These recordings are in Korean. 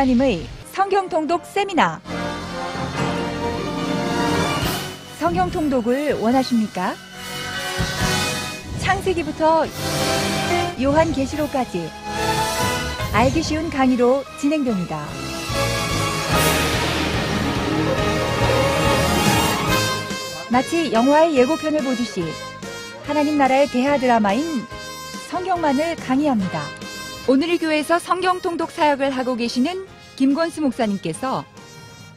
목사님의 성경 통독 세미나. 성경 통독을 원하십니까? 창세기부터 요한계시록까지 알기 쉬운 강의로 진행됩니다. 마치 영화의 예고편을 보듯이 하나님 나라의 대하 드라마인 성경만을 강의합니다. 오늘 이 교회에서 성경 통독 사역을 하고 계시는 김권수 목사님께서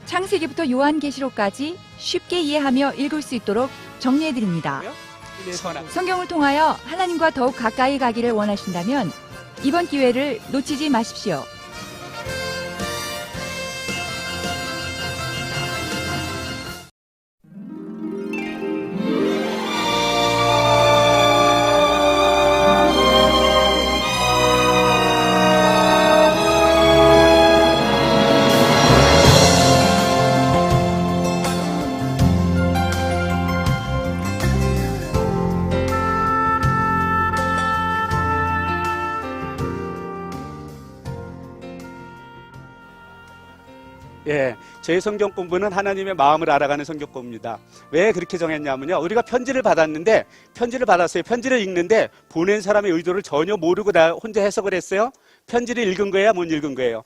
창세기부터 요한계시록까지 쉽게 이해하며 읽을 수 있도록 정리해드립니다. 성경을 통하여 하나님과 더욱 가까이 가기를 원하신다면 이번 기회를 놓치지 마십시오. 예, 제 성경 공부는 하나님의 마음을 알아가는 성경 공부입니다. 왜 그렇게 정했냐면요, 우리가 편지를 받았는데, 편지를 받았어요. 편지를 읽는데 보낸 사람의 의도를 전혀 모르고 나 혼자 해석을 했어요. 편지를 읽은 거예요, 못 읽은 거예요?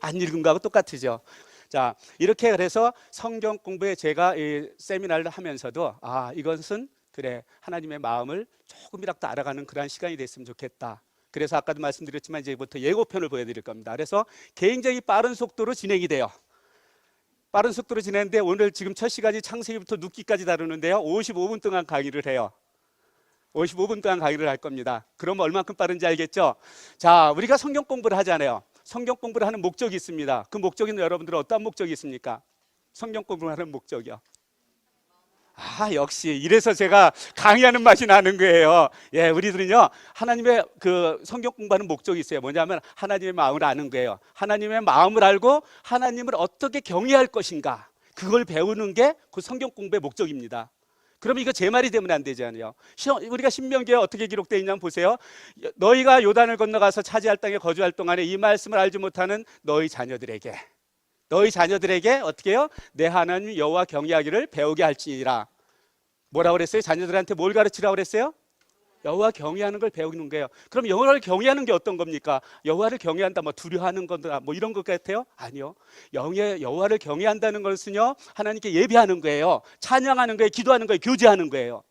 안 읽은 거하고 똑같으죠. 자, 이렇게 그래서 성경 공부에 제가 이 세미나를 하면서도 이것은 그래, 하나님의 마음을 조금이라도 알아가는 그런 시간이 됐으면 좋겠다. 그래서 아까도 말씀드렸지만 이제부터 예고편을 보여드릴 겁니다. 그래서 굉장히 빠른 속도로 진행이 돼요. 빠른 속도로 진행하는데 오늘 지금 첫 시간이 창세기부터 눕기까지 다루는데요, 55분 동안 강의를 해요. 55분 동안 강의를 할 겁니다. 그럼 얼만큼 빠른지 알겠죠? 자, 우리가 성경 공부를 하잖아요. 성경 공부를 하는 목적이 있습니다. 그 목적은 여러분들은 어떤 목적이 있습니까? 성경 공부를 하는 목적이요. 역시 이래서 제가 강의하는 맛이 나는 거예요. 예, 우리들은요, 하나님의 그 성경 공부하는 목적이 있어요. 뭐냐면 하나님의 마음을 아는 거예요. 하나님의 마음을 알고 하나님을 어떻게 경외할 것인가, 그걸 배우는 게 그 성경 공부의 목적입니다. 그럼 이거 제 말이 되면 안 되잖아요. 우리가 신명기에 어떻게 기록되어 있냐면 보세요. 너희가 요단을 건너가서 차지할 땅에 거주할 동안에 이 말씀을 알지 못하는 너희 자녀들에게 어떻게 해요? 내 하나님 여호와 경외하기를 배우게 할지니라. 뭐라고 그랬어요? 자녀들한테 뭘 가르치라고 그랬어요? 여호와 경외하는 걸 배우는 거예요. 그럼 여호와를 경외하는 게 어떤 겁니까? 여호와를 경외한다, 뭐 두려워하는 건다, 뭐 이런 것 같아요? 아니요. 여호와를 경외한다는 것은요, 하나님께 예배하는 거예요. 찬양하는 거예요. 기도하는 거예요. 교제하는 거예요.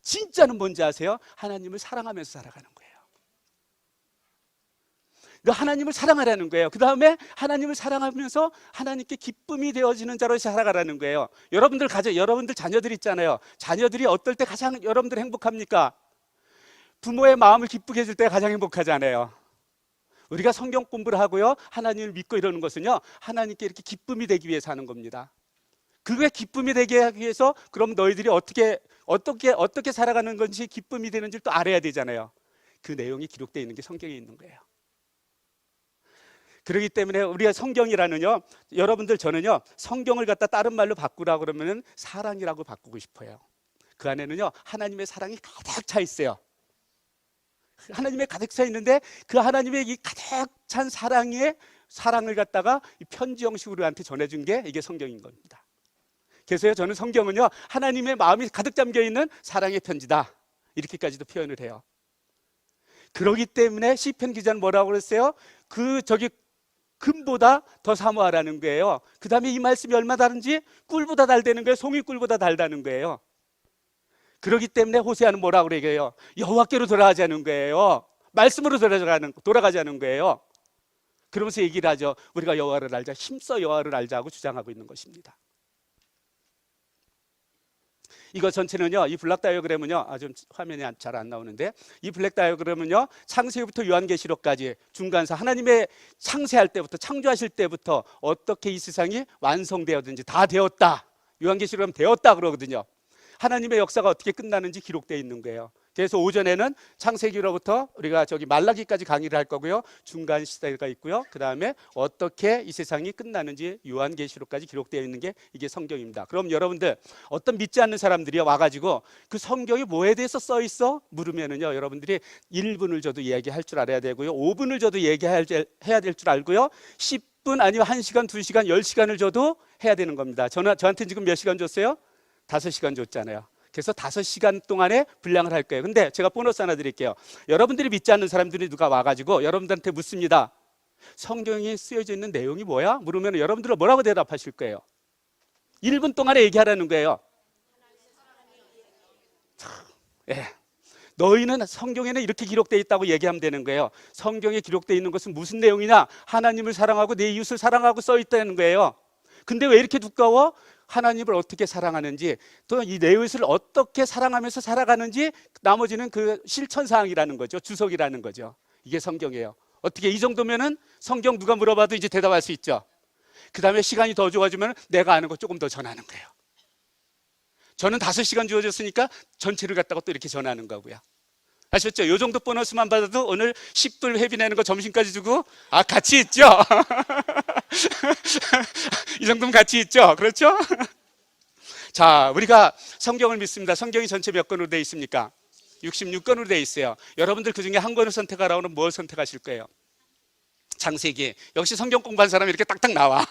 진짜는 뭔지 아세요? 하나님을 사랑하면서 살아가는 거예요. 하나님을 사랑하라는 거예요. 그 다음에 하나님을 사랑하면서 하나님께 기쁨이 되어지는 자로 살아가라는 거예요. 여러분들 자녀들 있잖아요. 자녀들이 어떨 때 가장 여러분들 행복합니까? 부모의 마음을 기쁘게 해줄 때 가장 행복하잖아요. 우리가 성경 공부를 하고요, 하나님을 믿고 이러는 것은요, 하나님께 이렇게 기쁨이 되기 위해서 하는 겁니다. 그게 기쁨이 되게 하기 위해서 그럼 너희들이 어떻게 살아가는 건지 기쁨이 되는지 또 알아야 되잖아요. 그 내용이 기록되어 있는 게 성경에 있는 거예요. 그렇기 때문에 우리가 성경이라는요, 여러분들 저는요, 성경을 갖다 다른 말로 바꾸라고 그러면은 사랑이라고 바꾸고 싶어요. 그 안에는요, 하나님의 사랑이 가득 차 있어요. 하나님의 가득 차 있는데 그 하나님의 이 가득 찬 사랑을 갖다가 이 편지 형식으로 우리한테 전해준 게 이게 성경인 겁니다. 그래서 저는 성경은요, 하나님의 마음이 가득 잠겨 있는 사랑의 편지다, 이렇게까지도 표현을 해요. 그렇기 때문에 시편 기자는 뭐라고 그랬어요? 금보다 더 사모하라는 거예요. 그 다음에 이 말씀이 얼마나 다른지, 꿀보다 달다는 거예요. 송이꿀보다 달다는 거예요. 그렇기 때문에 호세아는 뭐라고 그래요? 여호와께로 돌아가자는 거예요. 말씀으로 돌아가자는 거예요. 그러면서 얘기를 하죠. 우리가 여호와를 알자, 힘써 여호와를 알자고 주장하고 있는 것입니다. 이거 전체는요, 이 블록 다이어그램은요, 좀 화면이 잘 안 나오는데, 이 블록 다이어그램은요, 창세기부터 요한계시록까지 중간사 하나님의 창세할 때부터, 창조하실 때부터 어떻게 이 세상이 완성되었든지 다 되었다, 요한계시록은 되었다 그러거든요. 하나님의 역사가 어떻게 끝나는지 기록되어 있는 거예요. 그래서 오전에는 창세기로부터 우리가 말라기까지 강의를 할 거고요, 중간 시대가 있고요, 그 다음에 어떻게 이 세상이 끝나는지 요한계시록까지 기록되어 있는 게 이게 성경입니다. 그럼 여러분들, 어떤 믿지 않는 사람들이 와가지고 그 성경이 뭐에 대해서 써 있어? 물으면은요, 여러분들이 1분을 줘도 얘기할 줄 알아야 되고요, 5분을 줘도 얘기해야 될 줄 알고요, 10 10분 아니면 1시간, 2시간, 10시간을 줘도 해야 되는 겁니다. 저한테 지금 몇 시간 줬어요? 5시간 줬잖아요. 그래서 5시간 동안에 분량을 할 거예요. 근데 제가 보너스 하나 드릴게요. 여러분들이 믿지 않는 사람들이 누가 와가지고 여러분들한테 묻습니다. 성경에 쓰여져 있는 내용이 뭐야? 물으면 여러분들은 뭐라고 대답하실 거예요? 1분 동안에 얘기하라는 거예요. 예. 너희는 성경에는 이렇게 기록되어 있다고 얘기하면 되는 거예요. 성경에 기록되어 있는 것은 무슨 내용이냐? 하나님을 사랑하고 내 이웃을 사랑하고 써 있다는 거예요. 근데 왜 이렇게 두꺼워? 하나님을 어떻게 사랑하는지, 또 이 내 이웃을 어떻게 사랑하면서 살아가는지, 나머지는 그 실천사항이라는 거죠. 주석이라는 거죠. 이게 성경이에요. 어떻게 이 정도면은 성경 누가 물어봐도 이제 대답할 수 있죠. 그 다음에 시간이 더 좋아지면 내가 아는 거 조금 더 전하는 거예요. 저는 5시간 주어졌으니까 전체를 갖다가 또 이렇게 전하는 거고요. 아셨죠? 요 정도 보너스만 받아도 오늘 10불 회비 내는 거 점심까지 주고, 아, 같이 있죠? 이 정도면 같이 있죠? 그렇죠? 자, 우리가 성경을 믿습니다. 성경이 전체 몇 권으로 되어 있습니까? 66권으로 되어 있어요. 여러분들 그 중에 한 권을 선택하라고 하면 뭘 선택하실 거예요? 창세기. 역시 성경 공부한 사람이 이렇게 딱딱 나와.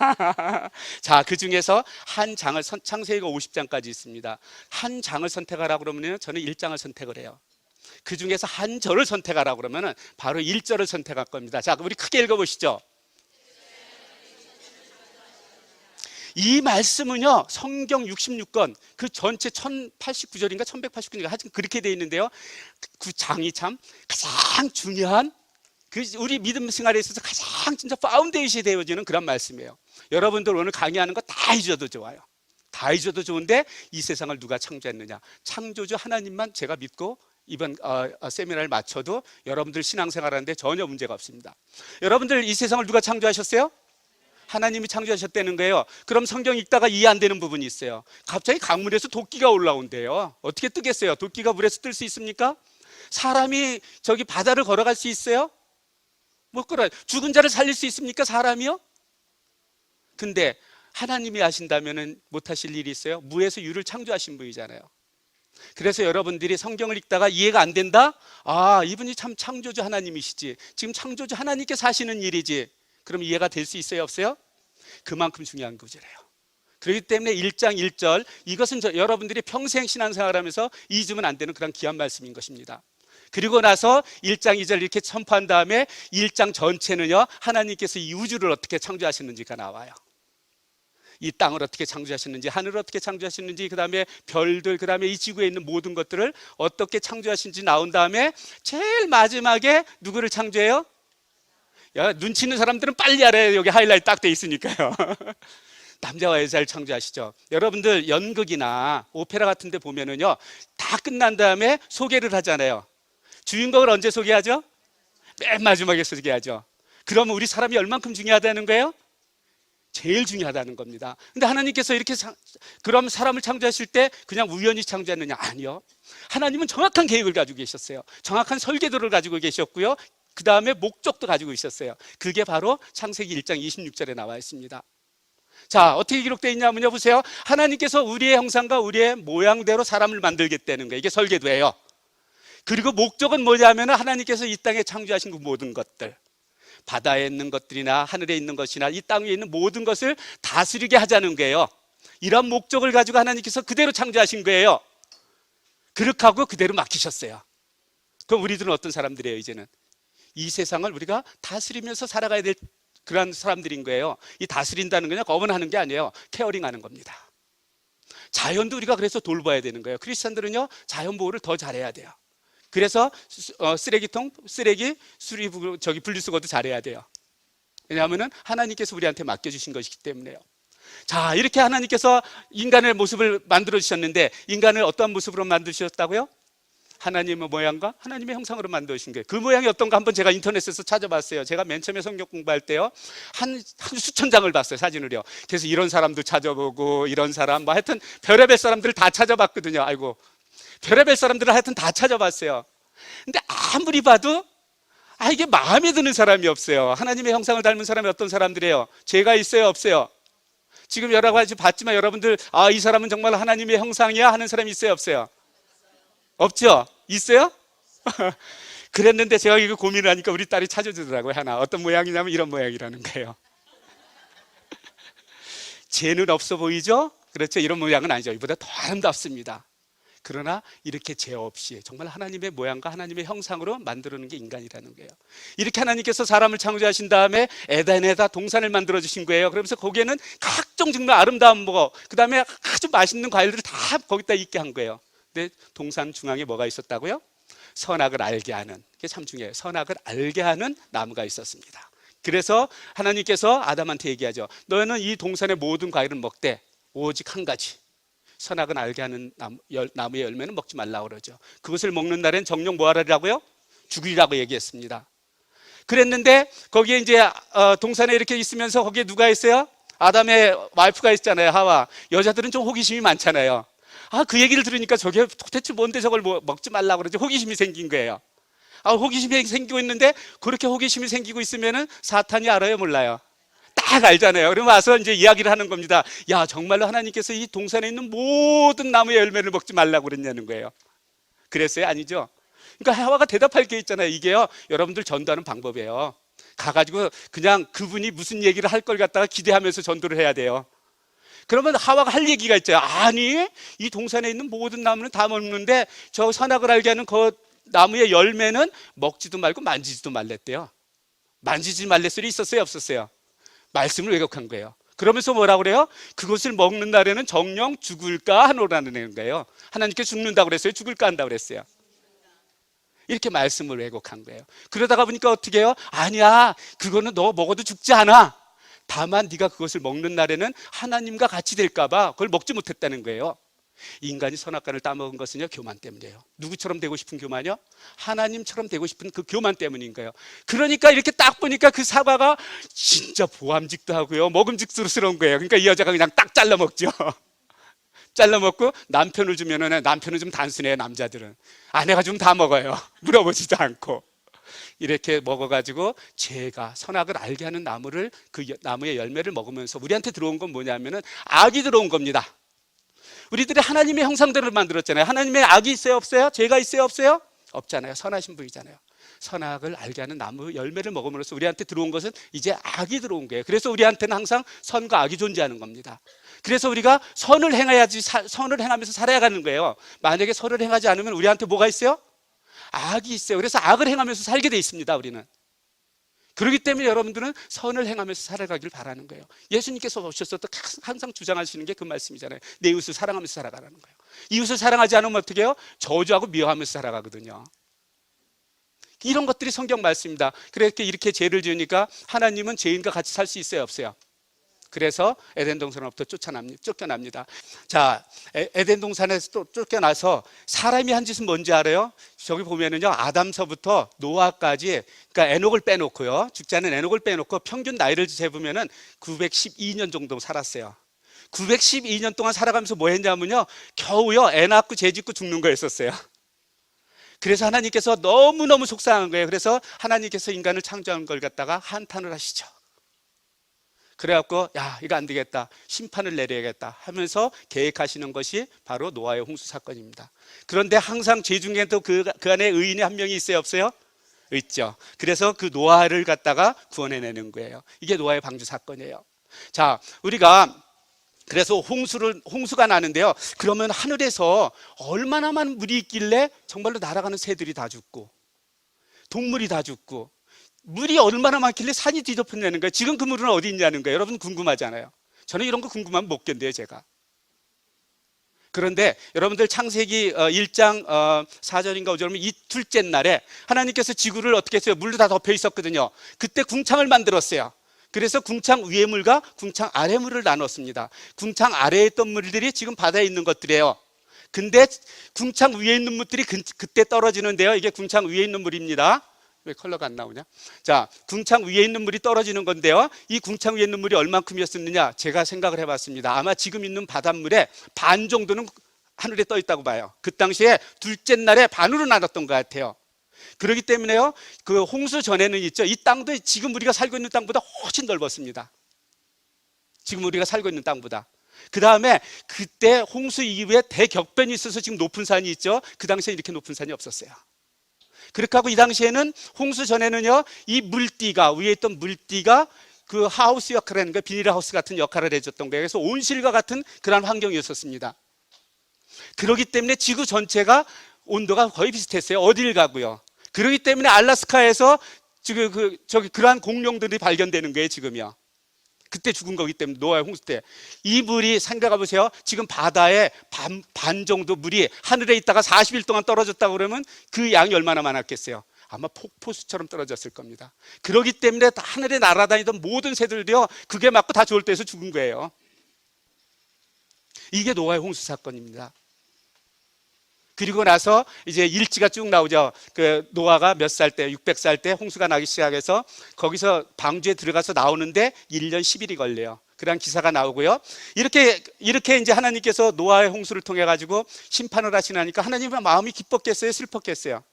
자, 그 중에서 한 장을, 창세기가 50장까지 있습니다. 한 장을 선택하라고 그러면 저는 1장을 선택을 해요. 그 중에서 한 절을 선택하라고 그러면 바로 1절을 선택할 겁니다. 자, 우리 크게 읽어보시죠. 이 말씀은요, 성경 66권, 그 전체 1089절인가 1189절인가 하여튼 그렇게 되어 있는데요, 그 장이 참 가장 중요한, 그 우리 믿음 생활에 있어서 가장 진짜 파운데이션이 되어지는 그런 말씀이에요. 여러분들 오늘 강의하는 거 다 잊어도 좋아요. 다 잊어도 좋은데 이 세상을 누가 창조했느냐? 창조주 하나님만 제가 믿고 이번 세미나를 마쳐도 여러분들 신앙생활하는데 전혀 문제가 없습니다. 여러분들 이 세상을 누가 창조하셨어요? 하나님이 창조하셨다는 거예요. 그럼 성경 읽다가 이해 안 되는 부분이 있어요. 갑자기 강물에서 도끼가 올라온대요. 어떻게 뜨겠어요? 도끼가 물에서 뜰 수 있습니까? 사람이 저기 바다를 걸어갈 수 있어요? 못 걸어요. 죽은 자를 살릴 수 있습니까? 사람이요? 근데 하나님이 하신다면 못하실 일이 있어요? 무에서 유를 창조하신 분이잖아요. 그래서 여러분들이 성경을 읽다가 이해가 안 된다? 아, 이분이 참 창조주 하나님이시지. 지금 창조주 하나님께서 하시는 일이지. 그럼 이해가 될 수 있어요? 없어요? 그만큼 중요한 구절이에요. 그렇기 때문에 1장 1절, 이것은 여러분들이 평생 신앙생활하면서 잊으면 안 되는 그런 귀한 말씀인 것입니다. 그리고 나서 1장 2절 이렇게 선포한 다음에 1장 전체는요, 하나님께서 이 우주를 어떻게 창조하셨는지가 나와요. 이 땅을 어떻게 창조하셨는지, 하늘을 어떻게 창조하셨는지, 그 다음에 별들, 그 다음에 이 지구에 있는 모든 것들을 어떻게 창조하신지 나온 다음에 제일 마지막에 누구를 창조해요? 야, 눈치 있는 사람들은 빨리 알아요. 여기 하이라이트 딱 돼 있으니까요. 남자와 여자를 창조하시죠. 여러분들 연극이나 오페라 같은 데 보면은요, 다 끝난 다음에 소개를 하잖아요. 주인공을 언제 소개하죠? 맨 마지막에 소개하죠. 그러면 우리 사람이 얼만큼 중요하다는 거예요? 제일 중요하다는 겁니다. 근데 하나님께서 이렇게 그럼 사람을 창조하실 때 그냥 우연히 창조했느냐? 아니요. 하나님은 정확한 계획을 가지고 계셨어요. 정확한 설계도를 가지고 계셨고요. 그 다음에 목적도 가지고 있었어요. 그게 바로 창세기 1장 26절에 나와 있습니다. 자, 어떻게 기록되어 있냐면요, 보세요. 하나님께서 우리의 형상과 우리의 모양대로 사람을 만들겠다는 거예요. 이게 설계도예요. 그리고 목적은 뭐냐면 하나님께서 이 땅에 창조하신 그 모든 것들, 바다에 있는 것들이나 하늘에 있는 것이나 이 땅 위에 있는 모든 것을 다스리게 하자는 거예요. 이런 목적을 가지고 하나님께서 그대로 창조하신 거예요. 그렇게 하고 그대로 맡기셨어요. 그럼 우리들은 어떤 사람들이에요? 이제는 이 세상을 우리가 다스리면서 살아가야 될 그런 사람들인 거예요. 이 다스린다는 거냐, 거분하는 게 아니에요. 케어링하는 겁니다. 자연도 우리가 그래서 돌봐야 되는 거예요. 크리스찬들은요, 자연 보호를 더 잘해야 돼요. 그래서 쓰레기통, 쓰레기 수리 분리수거도 잘해야 돼요. 왜냐하면 하나님께서 우리한테 맡겨주신 것이기 때문에요. 자, 이렇게 하나님께서 인간의 모습을 만들어 주셨는데, 인간을 어떠한 모습으로 만드셨다고요? 하나님의 모양과 하나님의 형상으로 만드신 거예요. 그 모양이 어떤가 한번 제가 인터넷에서 찾아봤어요. 제가 맨 처음에 성경 공부할 때요, 한 수천 장을 봤어요, 사진을요. 그래서 이런 사람도 찾아보고, 이런 사람, 뭐 하여튼 별의별 사람들을 다 찾아봤거든요. 아이고, 별의별 사람들을 하여튼 다 찾아봤어요. 근데 아무리 봐도 이게 마음에 드는 사람이 없어요. 하나님의 형상을 닮은 사람이 어떤 사람들이에요? 죄가 있어요, 없어요? 지금 여러 가지 봤지만 여러분들, 이 사람은 정말 하나님의 형상이야 하는 사람이 있어요, 없어요? 없죠? 있어요? 그랬는데 제가 이거 고민을 하니까 우리 딸이 찾아주더라고요. 하나, 어떤 모양이냐면 이런 모양이라는 거예요. 죄는 없어 보이죠? 그렇죠? 이런 모양은 아니죠. 이보다 더 아름답습니다. 그러나 이렇게 죄 없이 정말 하나님의 모양과 하나님의 형상으로 만들어놓은 게 인간이라는 거예요. 이렇게 하나님께서 사람을 창조하신 다음에 에덴에다 동산을 만들어 주신 거예요. 그러면서 거기에는 각종 정말 아름다운 그 다음에 아주 맛있는 과일들을 다 거기다 있게 한 거예요. 근데 동산 중앙에 뭐가 있었다고요? 선악을 알게 하는, 그게 참 중요해요. 선악을 알게 하는 나무가 있었습니다. 그래서 하나님께서 아담한테 얘기하죠. 너는 이 동산의 모든 과일을 먹되 오직 한 가지, 선악은 알게 하는 나무의 열매는 먹지 말라고 그러죠. 그것을 먹는 날엔 정녕 뭐 하라고요? 죽으리라고 얘기했습니다. 그랬는데 거기에 이제 동산에 이렇게 있으면서 거기에 누가 있어요? 아담의 와이프가 있잖아요, 하와. 여자들은 좀 호기심이 많잖아요. 그 얘기를 들으니까 저게 도대체 뭔데 저걸 먹지 말라고 그러지? 호기심이 생긴 거예요. 호기심이 생기고 있는데 그렇게 호기심이 생기고 있으면은 사탄이 알아요, 몰라요? 딱 알잖아요. 그럼 와서 이제 이야기를 하는 겁니다. 야, 정말로 하나님께서 이 동산에 있는 모든 나무의 열매를 먹지 말라고 그랬냐는 거예요. 그랬어요? 아니죠? 그러니까 하와가 대답할 게 있잖아요. 이게요, 여러분들 전도하는 방법이에요. 가가지고 그냥 그분이 무슨 얘기를 할 걸 갖다가 기대하면서 전도를 해야 돼요. 그러면 하와가 할 얘기가 있죠. 아니, 이 동산에 있는 모든 나무는 다 먹는데 저 선악을 알게 하는 그 나무의 열매는 먹지도 말고 만지지도 말랬대요. 만지지 말랬 소리 있었어요, 없었어요? 말씀을 왜곡한 거예요. 그러면서 뭐라고 그래요? 그것을 먹는 날에는 정녕 죽을까 하노라는 거예요. 하나님께 죽는다고 그랬어요? 죽을까 한다고 그랬어요? 이렇게 말씀을 왜곡한 거예요. 그러다가 보니까 어떻게 해요? 아니야, 그거는 너 먹어도 죽지 않아. 다만 네가 그것을 먹는 날에는 하나님과 같이 될까 봐 그걸 먹지 못했다는 거예요. 인간이 선악과를 따먹은 것은요, 교만 때문이에요. 누구처럼 되고 싶은 교만이요? 하나님처럼 되고 싶은 그 교만 때문인 거예요. 그러니까 이렇게 딱 보니까 그 사과가 진짜 보암직도 하고요, 먹음직스러운 거예요. 그러니까 이 여자가 그냥 딱 잘라 먹죠. 잘라 먹고 남편을 주면은, 남편은 좀 단순해요, 남자들은. 아내가 좀 다 먹어요. 물어보지도 않고. 이렇게 먹어가지고 죄가 선악을 알게 하는 나무를, 그 나무의 열매를 먹으면서 우리한테 들어온 건 뭐냐면은 악이 들어온 겁니다. 우리들이 하나님의 형상대로 만들었잖아요. 하나님의 악이 있어요, 없어요? 죄가 있어요, 없어요? 없잖아요. 선하신 분이잖아요. 선악을 알게 하는 나무 열매를 먹음으로써 우리한테 들어온 것은 이제 악이 들어온 거예요. 그래서 우리한테는 항상 선과 악이 존재하는 겁니다. 그래서 우리가 선을 행해야지, 선을 행하면서 살아야 가는 거예요. 만약에 선을 행하지 않으면 우리한테 뭐가 있어요? 악이 있어요. 그래서 악을 행하면서 살게 돼 있습니다, 우리는. 그렇기 때문에 여러분들은 선을 행하면서 살아가길 바라는 거예요. 예수님께서 오셔서 또 항상 주장하시는 게 그 말씀이잖아요. 내 이웃을 사랑하면서 살아가라는 거예요. 이웃을 사랑하지 않으면 어떻게 해요? 저주하고 미워하면서 살아가거든요. 이런 것들이 성경 말씀입니다. 그래서 이렇게 죄를 지으니까 하나님은 죄인과 같이 살 수 있어요, 없어요? 그래서 에덴 동산으로부터 쫓겨납니다. 자, 에덴 동산에서 또 쫓겨나서 사람이 한 짓은 뭔지 알아요? 저기 보면은요, 아담서부터 노아까지, 그러니까 에녹을 빼놓고요, 죽지 않은 에녹을 빼놓고 평균 나이를 재보면은 912년 정도 살았어요. 912년 동안 살아가면서 뭐 했냐면요, 겨우요, 애 낳고 재 짓고 죽는 거였었어요. 그래서 하나님께서 너무너무 속상한 거예요. 그래서 하나님께서 인간을 창조한 걸 갖다가 한탄을 하시죠. 그래갖고 야, 이거 안 되겠다, 심판을 내려야겠다 하면서 계획하시는 것이 바로 노아의 홍수 사건입니다. 그런데 항상 죄 중에도 그 안에 의인이 한 명이 있어요, 없어요? 있죠. 그래서 그 노아를 갖다가 구원해내는 거예요. 이게 노아의 방주 사건이에요. 자, 우리가 그래서 홍수가 나는데요, 그러면 하늘에서 얼마나 많은 물이 있길래 정말로 날아가는 새들이 다 죽고 동물이 다 죽고 물이 얼마나 많길래 산이 뒤덮여내는 거예요. 지금 그 물은 어디 있냐는 거예요. 여러분 궁금하잖아요. 저는 이런 거 궁금하면 못 견뎌요, 제가. 그런데 여러분들 창세기 1장 4절인가 5절이면 이 둘째 날에 하나님께서 지구를 어떻게 했어요? 물로 다 덮여 있었거든요. 그때 궁창을 만들었어요. 그래서 궁창 위의 물과 궁창 아래 물을 나눴습니다. 궁창 아래에 있던 물들이 지금 바다에 있는 것들이에요. 근데 궁창 위에 있는 물들이 그때 떨어지는데요, 이게 궁창 위에 있는 물입니다. 왜 컬러가 안 나오냐? 자, 궁창 위에 있는 물이 떨어지는 건데요, 이 궁창 위에 있는 물이 얼만큼이었느냐, 제가 생각을 해봤습니다. 아마 지금 있는 바닷물의 반 정도는 하늘에 떠 있다고 봐요. 그 당시에 둘째 날에 반으로 나눴던 것 같아요. 그렇기 때문에요, 그 홍수 전에는 있죠, 이 땅도 지금 우리가 살고 있는 땅보다 훨씬 넓었습니다. 지금 우리가 살고 있는 땅보다. 그 다음에 그때 홍수 이후에 대격변이 있어서 지금 높은 산이 있죠. 그 당시에 이렇게 높은 산이 없었어요. 그렇게 하고 이 당시에는 홍수 전에는요, 이 물띠가, 위에 있던 물띠가 그 하우스 역할을 하는 거, 비닐하우스 같은 역할을 해줬던 거예요. 그래서 온실과 같은 그런 환경이었었습니다. 그렇기 때문에 지구 전체가 온도가 거의 비슷했어요. 어딜 가고요. 그렇기 때문에 알래스카에서 지금 그러한 공룡들이 발견되는 거예요, 지금요. 그때 죽은 거기 때문에, 노아의 홍수 때. 이 물이 생각해 보세요. 지금 바다에 반 정도 물이 하늘에 있다가 40일 동안 떨어졌다고 그러면 그 양이 얼마나 많았겠어요? 아마 폭포수처럼 떨어졌을 겁니다. 그렇기 때문에 하늘에 날아다니던 모든 새들도요, 그게 맞고 다 졸도해서 죽은 거예요. 이게 노아의 홍수 사건입니다. 그리고 나서 이제 일지가 쭉 나오죠. 그 노아가 몇 살 때, 600살 때 홍수가 나기 시작해서 거기서 방주에 들어가서 나오는데 1년 10일이 걸려요. 그런 기사가 나오고요. 이렇게 이제 하나님께서 노아의 홍수를 통해 가지고 심판을 하시나니까 하나님의 마음이 기뻤겠어요, 슬펐겠어요?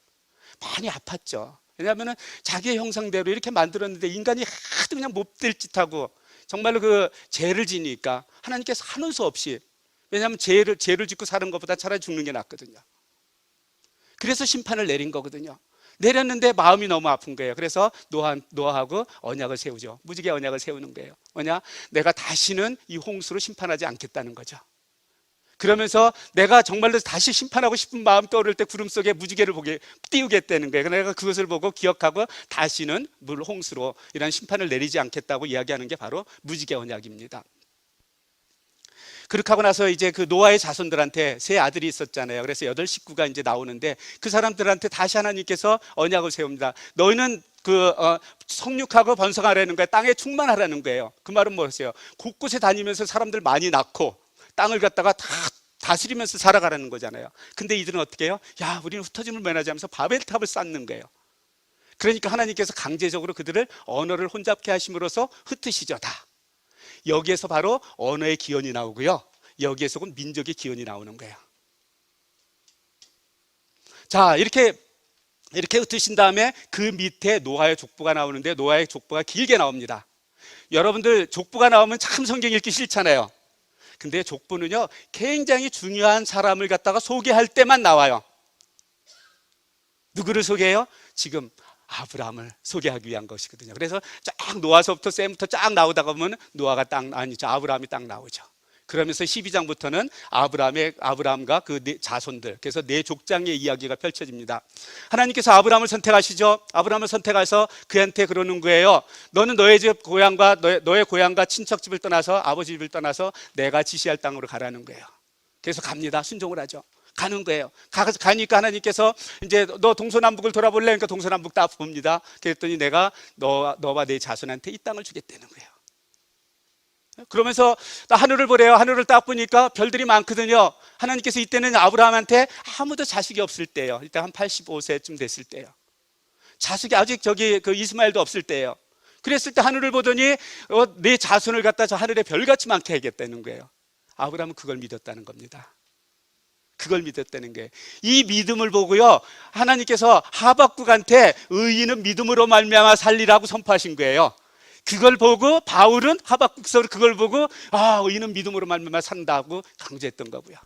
많이 아팠죠. 왜냐하면 자기의 형상대로 이렇게 만들었는데 인간이 하도 그냥 못될 짓하고 정말로 그 죄를 지니까 하나님께서 하는 수 없이, 왜냐하면 죄를 짓고 사는 것보다 차라리 죽는 게 낫거든요. 그래서 심판을 내린 거거든요. 내렸는데 마음이 너무 아픈 거예요. 그래서 노아하고 언약을 세우죠. 무지개 언약을 세우는 거예요. 뭐냐? 내가 다시는 이 홍수로 심판하지 않겠다는 거죠. 그러면서 내가 정말로 다시 심판하고 싶은 마음 떠오를 때 구름 속에 무지개를 띄우겠다는 거예요. 내가 그것을 보고 기억하고 다시는 물 홍수로 이런 심판을 내리지 않겠다고 이야기하는 게 바로 무지개 언약입니다. 그렇게 하고 나서 이제 그 노아의 자손들한테 세 아들이 있었잖아요. 그래서 8식구가 이제 나오는데 그 사람들한테 다시 하나님께서 언약을 세웁니다. 너희는 성육하고 번성하라는 거예요. 땅에 충만하라는 거예요. 그 말은 뭐였어요? 곳곳에 다니면서 사람들 많이 낳고 땅을 갖다가 다 다스리면서 살아가라는 거잖아요. 근데 이들은 어떻게 해요? 야, 우리는 흩어짐을 면하지 하면서 바벨탑을 쌓는 거예요. 그러니까 하나님께서 강제적으로 그들을 언어를 혼잡케 하심으로써 흩으시죠, 다. 여기에서 바로 언어의 기원이 나오고요. 여기에서 민족의 기원이 나오는 거예요. 자, 이렇게 흩으신 다음에 그 밑에 노아의 족보가 나오는데 노아의 족보가 길게 나옵니다. 여러분들 족보가 나오면 참 성경 읽기 싫잖아요. 근데 족보는요, 굉장히 중요한 사람을 갖다가 소개할 때만 나와요. 누구를 소개해요? 지금 아브라함을 소개하기 위한 것이거든요. 그래서 쫙 노아서부터 셈부터 쫙 나오다가 보면 노아가 아브라함이 딱 나오죠. 그러면서 12장부터는 아브라함과 그 자손들, 그래서 네 족장의 이야기가 펼쳐집니다. 하나님께서 아브라함을 선택하시죠. 아브라함을 선택해서 그한테 그러는 거예요. 너는 너의 집 고향과 너의 고향과 친척집을 떠나서 아버지 집을 떠나서 내가 지시할 땅으로 가라는 거예요. 그래서 갑니다. 순종을 하죠. 가는 거예요. 가니까 하나님께서 이제 너 동서남북을 돌아볼래? 그러니까 동서남북 다 봅니다. 그랬더니 내가 너와 내 자손한테 이 땅을 주겠다는 거예요. 그러면서 하늘을 보래요. 하늘을 딱 보니까 별들이 많거든요. 하나님께서 이때는 아브라함한테 아무도 자식이 없을 때예요. 이때 한 85세쯤 됐을 때예요. 자식이 아직 그 이스마엘도 없을 때예요. 그랬을 때 하늘을 보더니 내 자손을 갖다 저 하늘에 별같이 많게 하겠다는 거예요. 아브라함은 그걸 믿었다는 겁니다. 그걸 믿었다는 게, 이 믿음을 보고요, 하나님께서 하박국한테 의인은 믿음으로 말미암아 살리라고 선포하신 거예요. 그걸 보고 바울은 하박국서를 그걸 보고 의인은 믿음으로 말미암아 산다고 강조했던 거고요.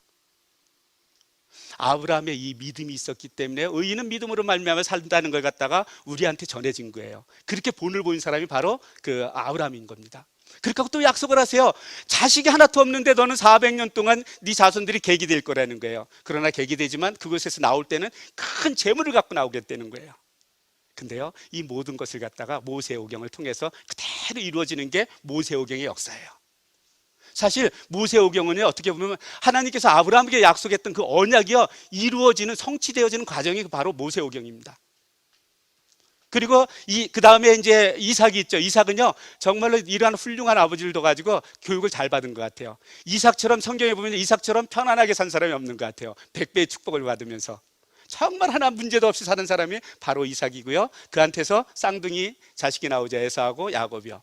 아브라함의 이 믿음이 있었기 때문에 의인은 믿음으로 말미암아 산다는 걸 갖다가 우리한테 전해진 거예요. 그렇게 본을 보인 사람이 바로 그 아브라함인 겁니다. 그렇게 하고 또 약속을 하세요. 자식이 하나도 없는데 너는 400년 동안 네 자손들이 객이 될 거라는 거예요. 그러나 객이 되지만 그곳에서 나올 때는 큰 재물을 갖고 나오겠다는 거예요. 근데요, 이 모든 것을 갖다가 모세오경을 통해서 그대로 이루어지는 게 모세오경의 역사예요. 사실 모세오경은 어떻게 보면 하나님께서 아브라함에게 약속했던 그 언약이요, 이루어지는, 성취되어지는 과정이 바로 모세오경입니다. 그리고 그 다음에 이제 이삭이 있죠. 이삭은요, 정말로 이러한 훌륭한 아버지를 둬가지고 교육을 잘 받은 것 같아요. 이삭처럼, 성경에 보면 이삭처럼 편안하게 산 사람이 없는 것 같아요. 100배의 축복을 받으면서 정말 하나 문제도 없이 사는 사람이 바로 이삭이고요. 그한테서 쌍둥이 자식이 나오죠. 에사하고 야곱이요.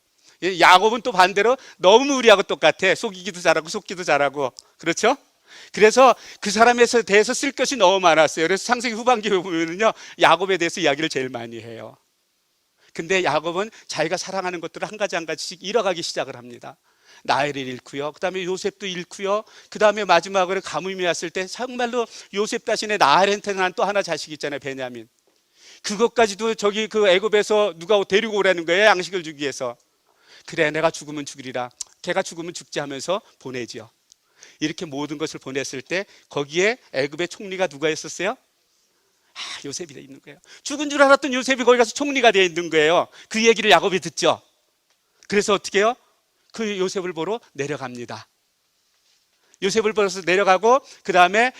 야곱은 또 반대로 너무 우리하고 똑같아. 속이기도 잘하고 속기도 잘하고, 그렇죠? 그래서 그 사람에 대해서 쓸 것이 너무 많았어요. 그래서 창세기 후반기에 보면요, 야곱에 대해서 이야기를 제일 많이 해요. 근데 야곱은 자기가 사랑하는 것들을 한 가지 한 가지씩 잃어가기 시작을 합니다. 라헬을 잃고요, 그 다음에 요셉도 잃고요, 그 다음에 마지막으로 가뭄이 왔을 때 정말로 요셉 대신에 라헬한테 난 또 하나 자식 있잖아요, 베냐민. 그것까지도 그 애굽에서 누가 데리고 오라는 거예요, 양식을 주기 위해서. 그래 내가 죽으면 죽으리라, 걔가 죽으면 죽지 하면서 보내지요. 이렇게 모든 것을 보냈을 때 거기에 애굽의 총리가 누가 있었어요? 요셉이 돼 있는 거예요. 죽은 줄 알았던 요셉이 거기 가서 총리가 되어 있는 거예요. 그 얘기를 야곱이 듣죠. 그래서 어떻게 해요? 그 요셉을 보러 내려갑니다. 요셉을 보러서 내려가고 그 다음에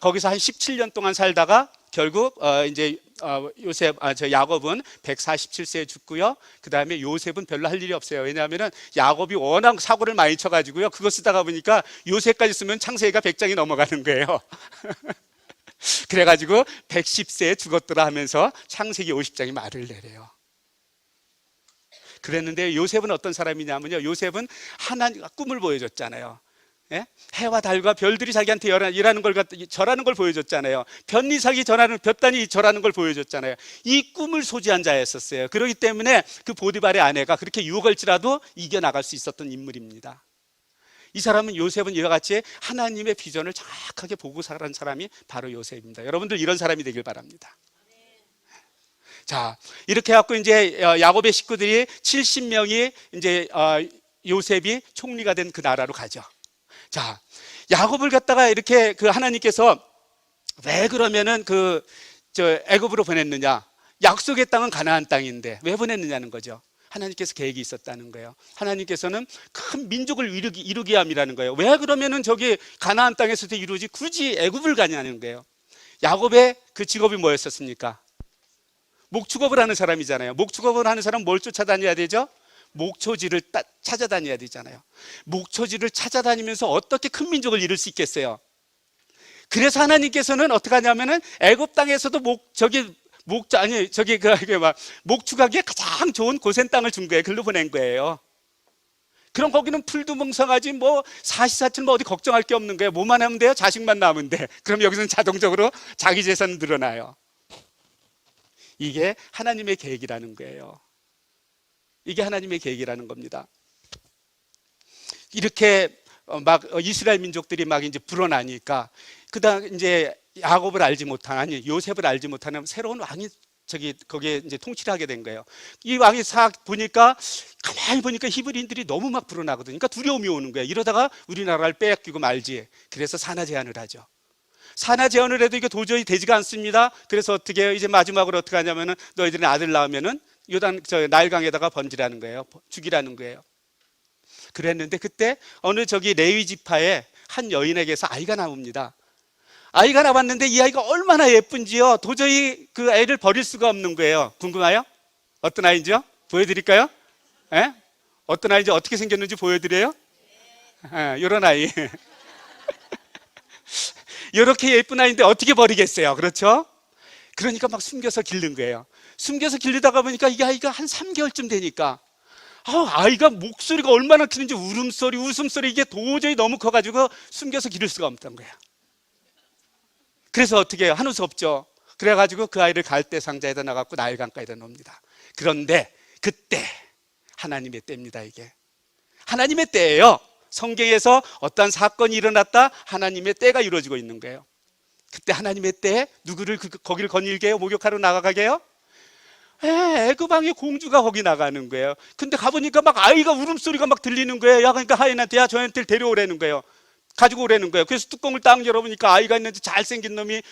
거기서 한 17년 동안 살다가 결국 이제 야곱은 147세에 죽고요. 그 다음에 요셉은 별로 할 일이 없어요. 왜냐하면 야곱이 워낙 사고를 많이 쳐가지고요. 그거 쓰다가 보니까 요셉까지 쓰면 창세기가 100장이 넘어가는 거예요. 그래가지고 110세에 죽었더라 하면서 창세기 50장이 말을 내려요. 그랬는데 요셉은 어떤 사람이냐면요, 요셉은 하나님과 꿈을 보여줬잖아요. 예? 해와 달과 별들이 자기한테 일하는 걸 절하는 걸 보여줬잖아요. 변이삭이 볕단이 절하는 걸 보여줬잖아요. 이 꿈을 소지한 자였었어요. 그렇기 때문에 그 보디발의 아내가 그렇게 유혹할지라도 이겨나갈 수 있었던 인물입니다. 이 사람은, 요셉은 이와 같이 하나님의 비전을 정확하게 보고 살아간 사람이 바로 요셉입니다. 여러분들 이런 사람이 되길 바랍니다. 자, 이렇게 해갖고 이제 야곱의 식구들이 70명이 이제 요셉이 총리가 된 그 나라로 가죠. 자, 야곱을 갖다가 이렇게 그 하나님께서 왜 그러면은 애굽으로 보냈느냐? 약속의 땅은 가나안 땅인데 왜 보냈느냐는 거죠. 하나님께서 계획이 있었다는 거예요. 하나님께서는 큰 민족을 이루게 함이라는 거예요. 왜 그러면은 저기 가나안 땅에서도 이루지 굳이 애굽을 가냐는 거예요. 야곱의 그 직업이 뭐였었습니까? 목축업을 하는 사람이잖아요. 목축업을 하는 사람은 뭘 쫓아다녀야 되죠? 목초지를 찾아다녀야 되잖아요. 목초지를 찾아다니면서 어떻게 큰 민족을 이룰 수 있겠어요? 그래서 하나님께서는 어떻게 하냐면은 애굽 땅에서도 목축하기에 가장 좋은 고센 땅을 준 거예요. 글로 보낸 거예요. 그럼 거기는 풀도 멍성하지 사시사철 어디 걱정할 게 없는 거예요. 뭐만 하면 돼요? 자식만 낳으면 돼. 그럼 여기서는 자동적으로 자기 재산은 늘어나요. 이게 하나님의 계획이라는 거예요. 이게 하나님의 계획이라는 겁니다. 이렇게 이스라엘 민족들이 이제 불어나니까 그다음 이제 야곱을 알지 못한, 요셉을 알지 못하는 새로운 왕이 거기에 이제 통치를 하게 된 거예요. 이 왕이 가만히 보니까 히브리인들이 너무 막 불어나거든요. 그러니까 두려움이 오는 거예요. 이러다가 우리나라를 빼앗기고 말지. 그래서 산하 제한을 하죠. 산하 제한을 해도 이게 도저히 되지가 않습니다. 그래서 어떻게 해요? 이제 마지막으로 어떻게 하냐면은 너희들은 아들 낳으면은 나일강에다가 번지라는 거예요. 죽이라는 거예요. 그랬는데 그때 어느 레위 지파의 한 여인에게서 아이가 나옵니다. 아이가 나왔는데 이 아이가 얼마나 예쁜지요. 도저히 그 애를 버릴 수가 없는 거예요. 궁금해요? 어떤 아이인지요? 보여드릴까요? 예? 어떤 아이인지 어떻게 생겼는지 보여드려요? 이런 아이. 이렇게 예쁜 아이인데 어떻게 버리겠어요? 그렇죠? 그러니까 막 숨겨서 기른 거예요. 숨겨서 기르다가 보니까 이 아이가 한 3개월쯤 되니까 아이가 목소리가 얼마나 크는지 울음소리, 웃음소리 이게 도저히 너무 커가지고 숨겨서 기를 수가 없던 거예요. 그래서 어떻게 해요? 한우 수 없죠. 그래가지고 그 아이를 갈대 상자에다 놔갖고 나일강가에다 놓습니다. 그런데 그때 하나님의 때입니다. 이게 하나님의 때예요. 성경에서 어떠한 사건이 일어났다 하나님의 때가 이루어지고 있는 거예요. 그때 하나님의 때에 누구를 거기를 거닐게 해요? 목욕하러 나가게 해요? 애굽 왕의 공주가 거기 나가는 거예요. 근데 가보니까 아이가 울음소리가 들리는 거예요. 야, 그러니까 하인한테 저한테 데려오라는 거예요. 가지고 오라는 거예요. 그래서 뚜껑을 딱 열어보니까 아이가 있는데 잘생긴 놈이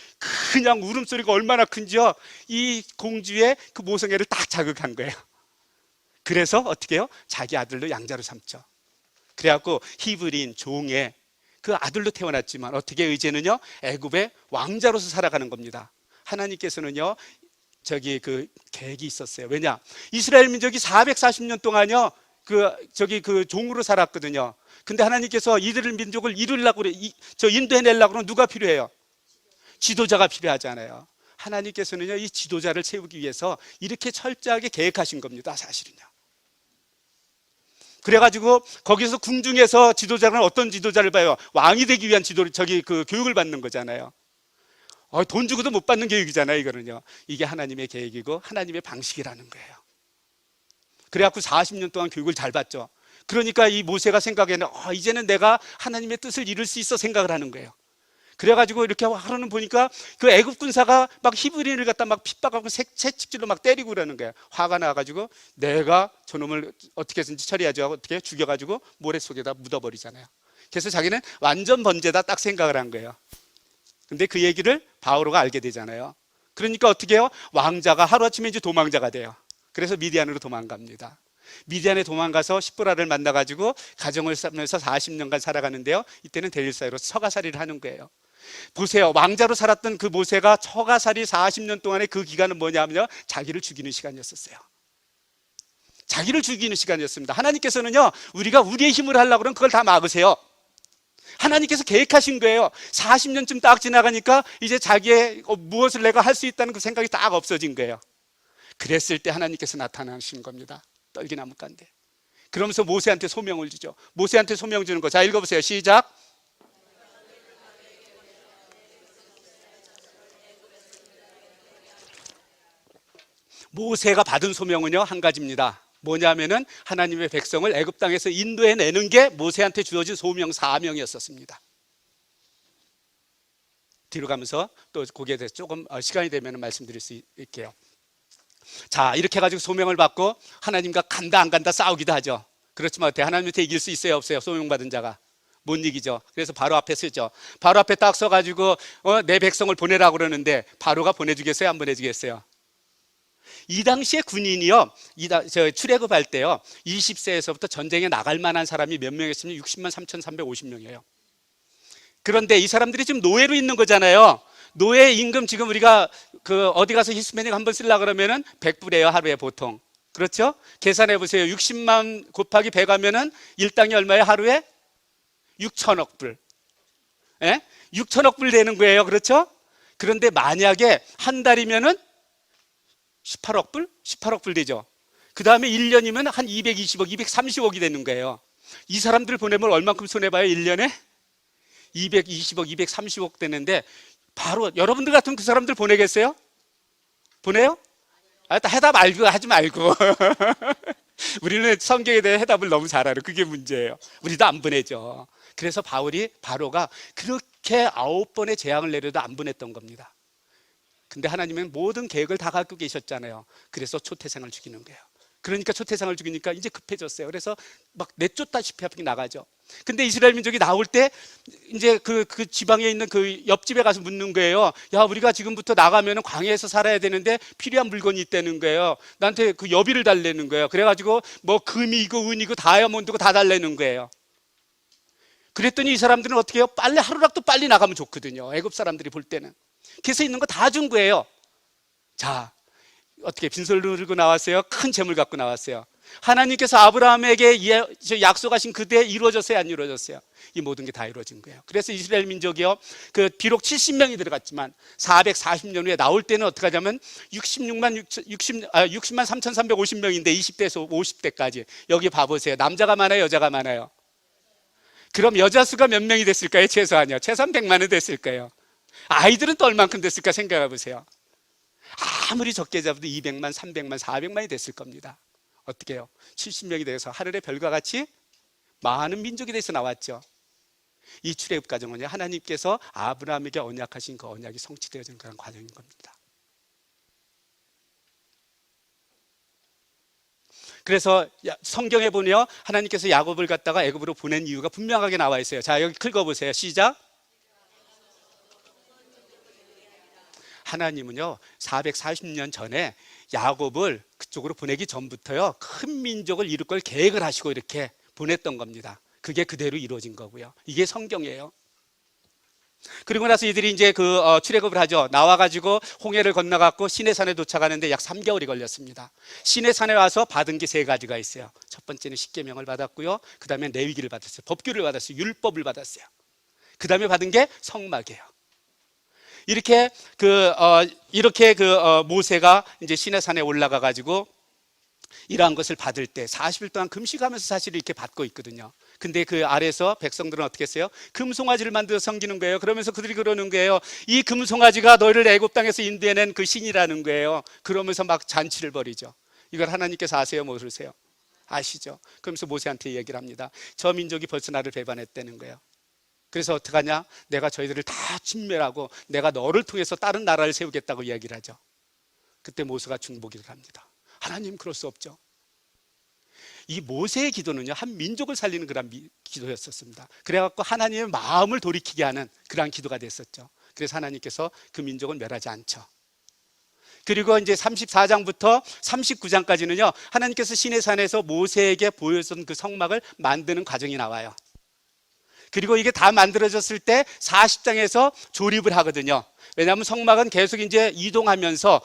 그냥 울음소리가 얼마나 큰지요. 이 공주의 그 모성애를 딱 자극한 거예요. 그래서 어떻게 해요? 자기 아들로 양자로 삼죠. 그래갖고 히브리인 종의 그 아들로 태어났지만 어떻게 이제는요 애굽의 왕자로서 살아가는 겁니다. 하나님께서는요 그 계획이 있었어요. 왜냐? 이스라엘 민족이 440년 동안요 그 종으로 살았거든요. 근데 하나님께서 이들을 민족을 이루려고 인도해내려고 누가 필요해요? 지도자가 필요하잖아요. 하나님께서는요 이 지도자를 세우기 위해서 이렇게 철저하게 계획하신 겁니다. 사실은요. 그래가지고 거기서 궁중에서 지도자는 어떤 지도자를 봐요? 왕이 되기 위한 그 교육을 받는 거잖아요. 돈 주고도 못 받는 교육이잖아요. 이거는요. 이게 하나님의 계획이고 하나님의 방식이라는 거예요. 그래갖고 40년 동안 교육을 잘 받죠. 그러니까 이 모세가 생각에는 이제는 내가 하나님의 뜻을 이룰 수 있어 생각을 하는 거예요. 그래가지고 이렇게 하루는 보니까 그 애굽 군사가 막 히브리인을 갖다 막 핍박하고 채찍질로 막 때리고 그러는 거예요. 화가 나가지고 내가 저놈을 어떻게 해서든지 처리하죠 하고 어떻게 죽여가지고 모래 속에다 묻어버리잖아요. 그래서 자기는 완전 번제다 딱 생각을 한 거예요. 근데 그 얘기를 바오로가 알게 되잖아요. 그러니까 어떻게 해요? 왕자가 하루아침에 이제 도망자가 돼요. 그래서 미디안으로 도망갑니다. 미디안에 도망가서 십보라를 만나가지고 가정을 쌓으면서 40년간 살아가는데요. 이때는 데릴 사이로 처가살이를 하는 거예요. 보세요. 왕자로 살았던 그 모세가 처가살이 40년 동안의 그 기간은 뭐냐면요, 자기를 죽이는 시간이었었어요. 자기를 죽이는 시간이었습니다. 하나님께서는요, 우리가 우리의 힘을 하려고 그러면 그걸 다 막으세요. 하나님께서 계획하신 거예요. 40년쯤 딱 지나가니까 이제 자기의 무엇을 내가 할 수 있다는 그 생각이 딱 없어진 거예요. 그랬을 때 하나님께서 나타나신 겁니다. 떨기나무 가운데. 그러면서 모세한테 소명을 주죠. 모세한테 소명 주는 거. 자, 읽어보세요. 시작. 모세가 받은 소명은요, 한 가지입니다. 뭐냐면은 하나님의 백성을 애굽 땅에서 인도해내는 게 모세한테 주어진 소명 사명이었었습니다. 뒤로 가면서 또 거기에 대해서 조금 시간이 되면 말씀드릴 수 있게요. 자, 이렇게 해가지고 소명을 받고 하나님과 간다 안 간다 싸우기도 하죠. 그렇지만 어때요? 하나님한테 이길 수 있어요 없어요? 소명받은 자가 못 이기죠. 그래서 바로 앞에 서죠. 바로 앞에 딱 서가지고 내 백성을 보내라고 그러는데 바로가 보내주겠어요? 안 보내주겠어요? 이 당시에 군인이요, 출애굽할 때요, 20세에서부터 전쟁에 나갈 만한 사람이 몇 명이었으면 60만 3,350명이에요. 그런데 이 사람들이 지금 노예로 있는 거잖아요. 노예 임금 지금 우리가 어디 가서 히스패닉 한번 쓰려고 그러면은 100불이에요, 하루에 보통. 그렇죠? 계산해 보세요. 60만 곱하기 100 하면은 일당이 얼마예요, 하루에? 6천억 불. 예? 6천억 불 되는 거예요. 그렇죠? 그런데 만약에 한 달이면은 18억 불? 18억 불 되죠. 그 다음에 1년이면 한 220억, 230억이 되는 거예요. 이 사람들 보내면 얼만큼 손해봐요, 1년에? 220억, 230억 되는데 바로 여러분들 같은 그 사람들 보내겠어요? 보내요? 해답 알고 하지 말고. 우리는 성경에 대해 해답을 너무 잘 알아요. 그게 문제예요. 우리도 안 보내죠. 그래서 바로가 그렇게 9번의 재앙을 내려도 안 보냈던 겁니다. 근데 하나님은 모든 계획을 다 갖고 계셨잖아요. 그래서 초태생을 죽이는 거예요. 그러니까 초태생을 죽이니까 이제 급해졌어요. 그래서 막 내쫓다시피 하게 나가죠. 근데 이스라엘 민족이 나올 때 이제 그 지방에 있는 그 옆집에 가서 묻는 거예요. 야, 우리가 지금부터 나가면 광야에서 살아야 되는데 필요한 물건이 있다는 거예요. 나한테 그 여비를 달라는 거예요. 그래가지고 뭐 금이고 은이고 다이아몬드고 다 달라는 거예요. 그랬더니 이 사람들은 어떻게 해요? 빨리 하루라도 빨리 나가면 좋거든요. 애굽 사람들이 볼 때는. 그래서 있는 거 다 준 거예요. 자, 어떻게 빈솔을 들고 나왔어요? 큰 재물 갖고 나왔어요. 하나님께서 아브라함에게 약속하신 그때 이루어졌어요, 안 이루어졌어요? 이 모든 게 다 이루어진 거예요. 그래서 이스라엘 민족이요, 비록 70명이 들어갔지만 440년 후에 나올 때는 어떻게 하냐면 60만 3,350명인데 20대에서 50대까지. 여기 봐보세요. 남자가 많아요, 여자가 많아요? 그럼 여자 수가 몇 명이 됐을까요? 최소한요. 최소한 100만은 됐을 거예요. 아이들은 또 얼만큼 됐을까 생각해 보세요. 아무리 적게 잡아도 200만, 300만, 400만이 됐을 겁니다. 어떻게 해요? 70명이 돼서 하늘의 별과 같이 많은 민족이 돼서 나왔죠. 이 출애굽 과정은요, 하나님께서 아브라함에게 언약하신 그 언약이 성취되어지는 그런 과정인 겁니다. 그래서 성경에 보면 하나님께서 야곱을 갖다가 애굽으로 보낸 이유가 분명하게 나와 있어요. 자, 여기 긁어보세요. 시작. 하나님은요 440년 전에 야곱을 그쪽으로 보내기 전부터요 큰 민족을 이룰 걸 계획을 하시고 이렇게 보냈던 겁니다. 그게 그대로 이루어진 거고요. 이게 성경이에요. 그리고 나서 이들이 이제 출애굽을 하죠. 나와가지고 홍해를 건너갔고 시내산에 도착하는데 약 3개월이 걸렸습니다. 시내산에 와서 받은 게 3가지가 있어요. 첫 번째는 십계명을 받았고요. 그 다음에 레위기를 받았어요. 법규를 받았어요. 율법을 받았어요. 그 다음에 받은 게 성막이에요. 이렇게 모세가 이제 시내산에 올라가 가지고 이러한 것을 받을 때 40일 동안 금식하면서 사실 이렇게 받고 있거든요. 근데 그 아래서 백성들은 어떻게 했어요? 금송아지를 만들어 섬기는 거예요. 그러면서 그들이 그러는 거예요. 이 금송아지가 너희를 애굽 땅에서 인도해낸 그 신이라는 거예요. 그러면서 막 잔치를 벌이죠. 이걸 하나님께서 아세요, 모르세요? 아시죠? 그러면서 모세한테 얘기를 합니다. 저 민족이 벌써 나를 배반했다는 거예요. 그래서 어떡하냐? 내가 저희들을 다 진멸하고 내가 너를 통해서 다른 나라를 세우겠다고 이야기를 하죠. 그때 모세가 중보기를 합니다. 하나님, 그럴 수 없죠. 이 모세의 기도는요, 한 민족을 살리는 그런 기도였었습니다. 그래갖고 하나님의 마음을 돌이키게 하는 그런 기도가 됐었죠. 그래서 하나님께서 그 민족을 멸하지 않죠. 그리고 이제 34장부터 39장까지는요, 하나님께서 시내산에서 모세에게 보여준 그 성막을 만드는 과정이 나와요. 그리고 이게 다 만들어졌을 때 40장에서 조립을 하거든요. 왜냐하면 성막은 계속 이제 이동하면서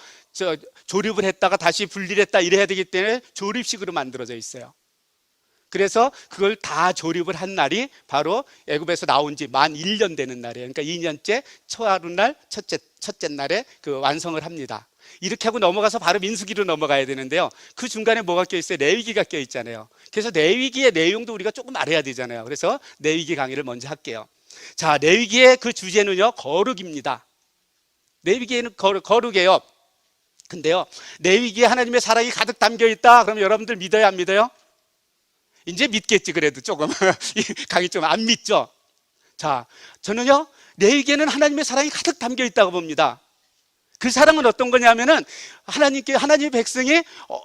조립을 했다가 다시 분리를 했다 이래야 되기 때문에 조립식으로 만들어져 있어요. 그래서 그걸 다 조립을 한 날이 바로 애굽에서 나온 지 만 1년 되는 날이에요. 그러니까 2년째 초하루날 첫째 날에 그 완성을 합니다. 이렇게 하고 넘어가서 바로 민수기로 넘어가야 되는데요. 그 중간에 뭐가 껴있어요? 레위기가 껴있잖아요. 그래서 레위기의 내용도 우리가 조금 알아야 되잖아요. 그래서 레위기 강의를 먼저 할게요. 자, 레위기의 그 주제는요, 거룩입니다. 레위기에는 거룩이에요. 근데요, 레위기에 하나님의 사랑이 가득 담겨 있다. 그러면 여러분들 믿어요, 안 믿어요? 이제 믿겠지. 그래도 조금 이 강의 좀 안 믿죠. 자, 저는요, 레위기에는 하나님의 사랑이 가득 담겨 있다고 봅니다. 그 사랑은 어떤 거냐면은 하나님의 백성이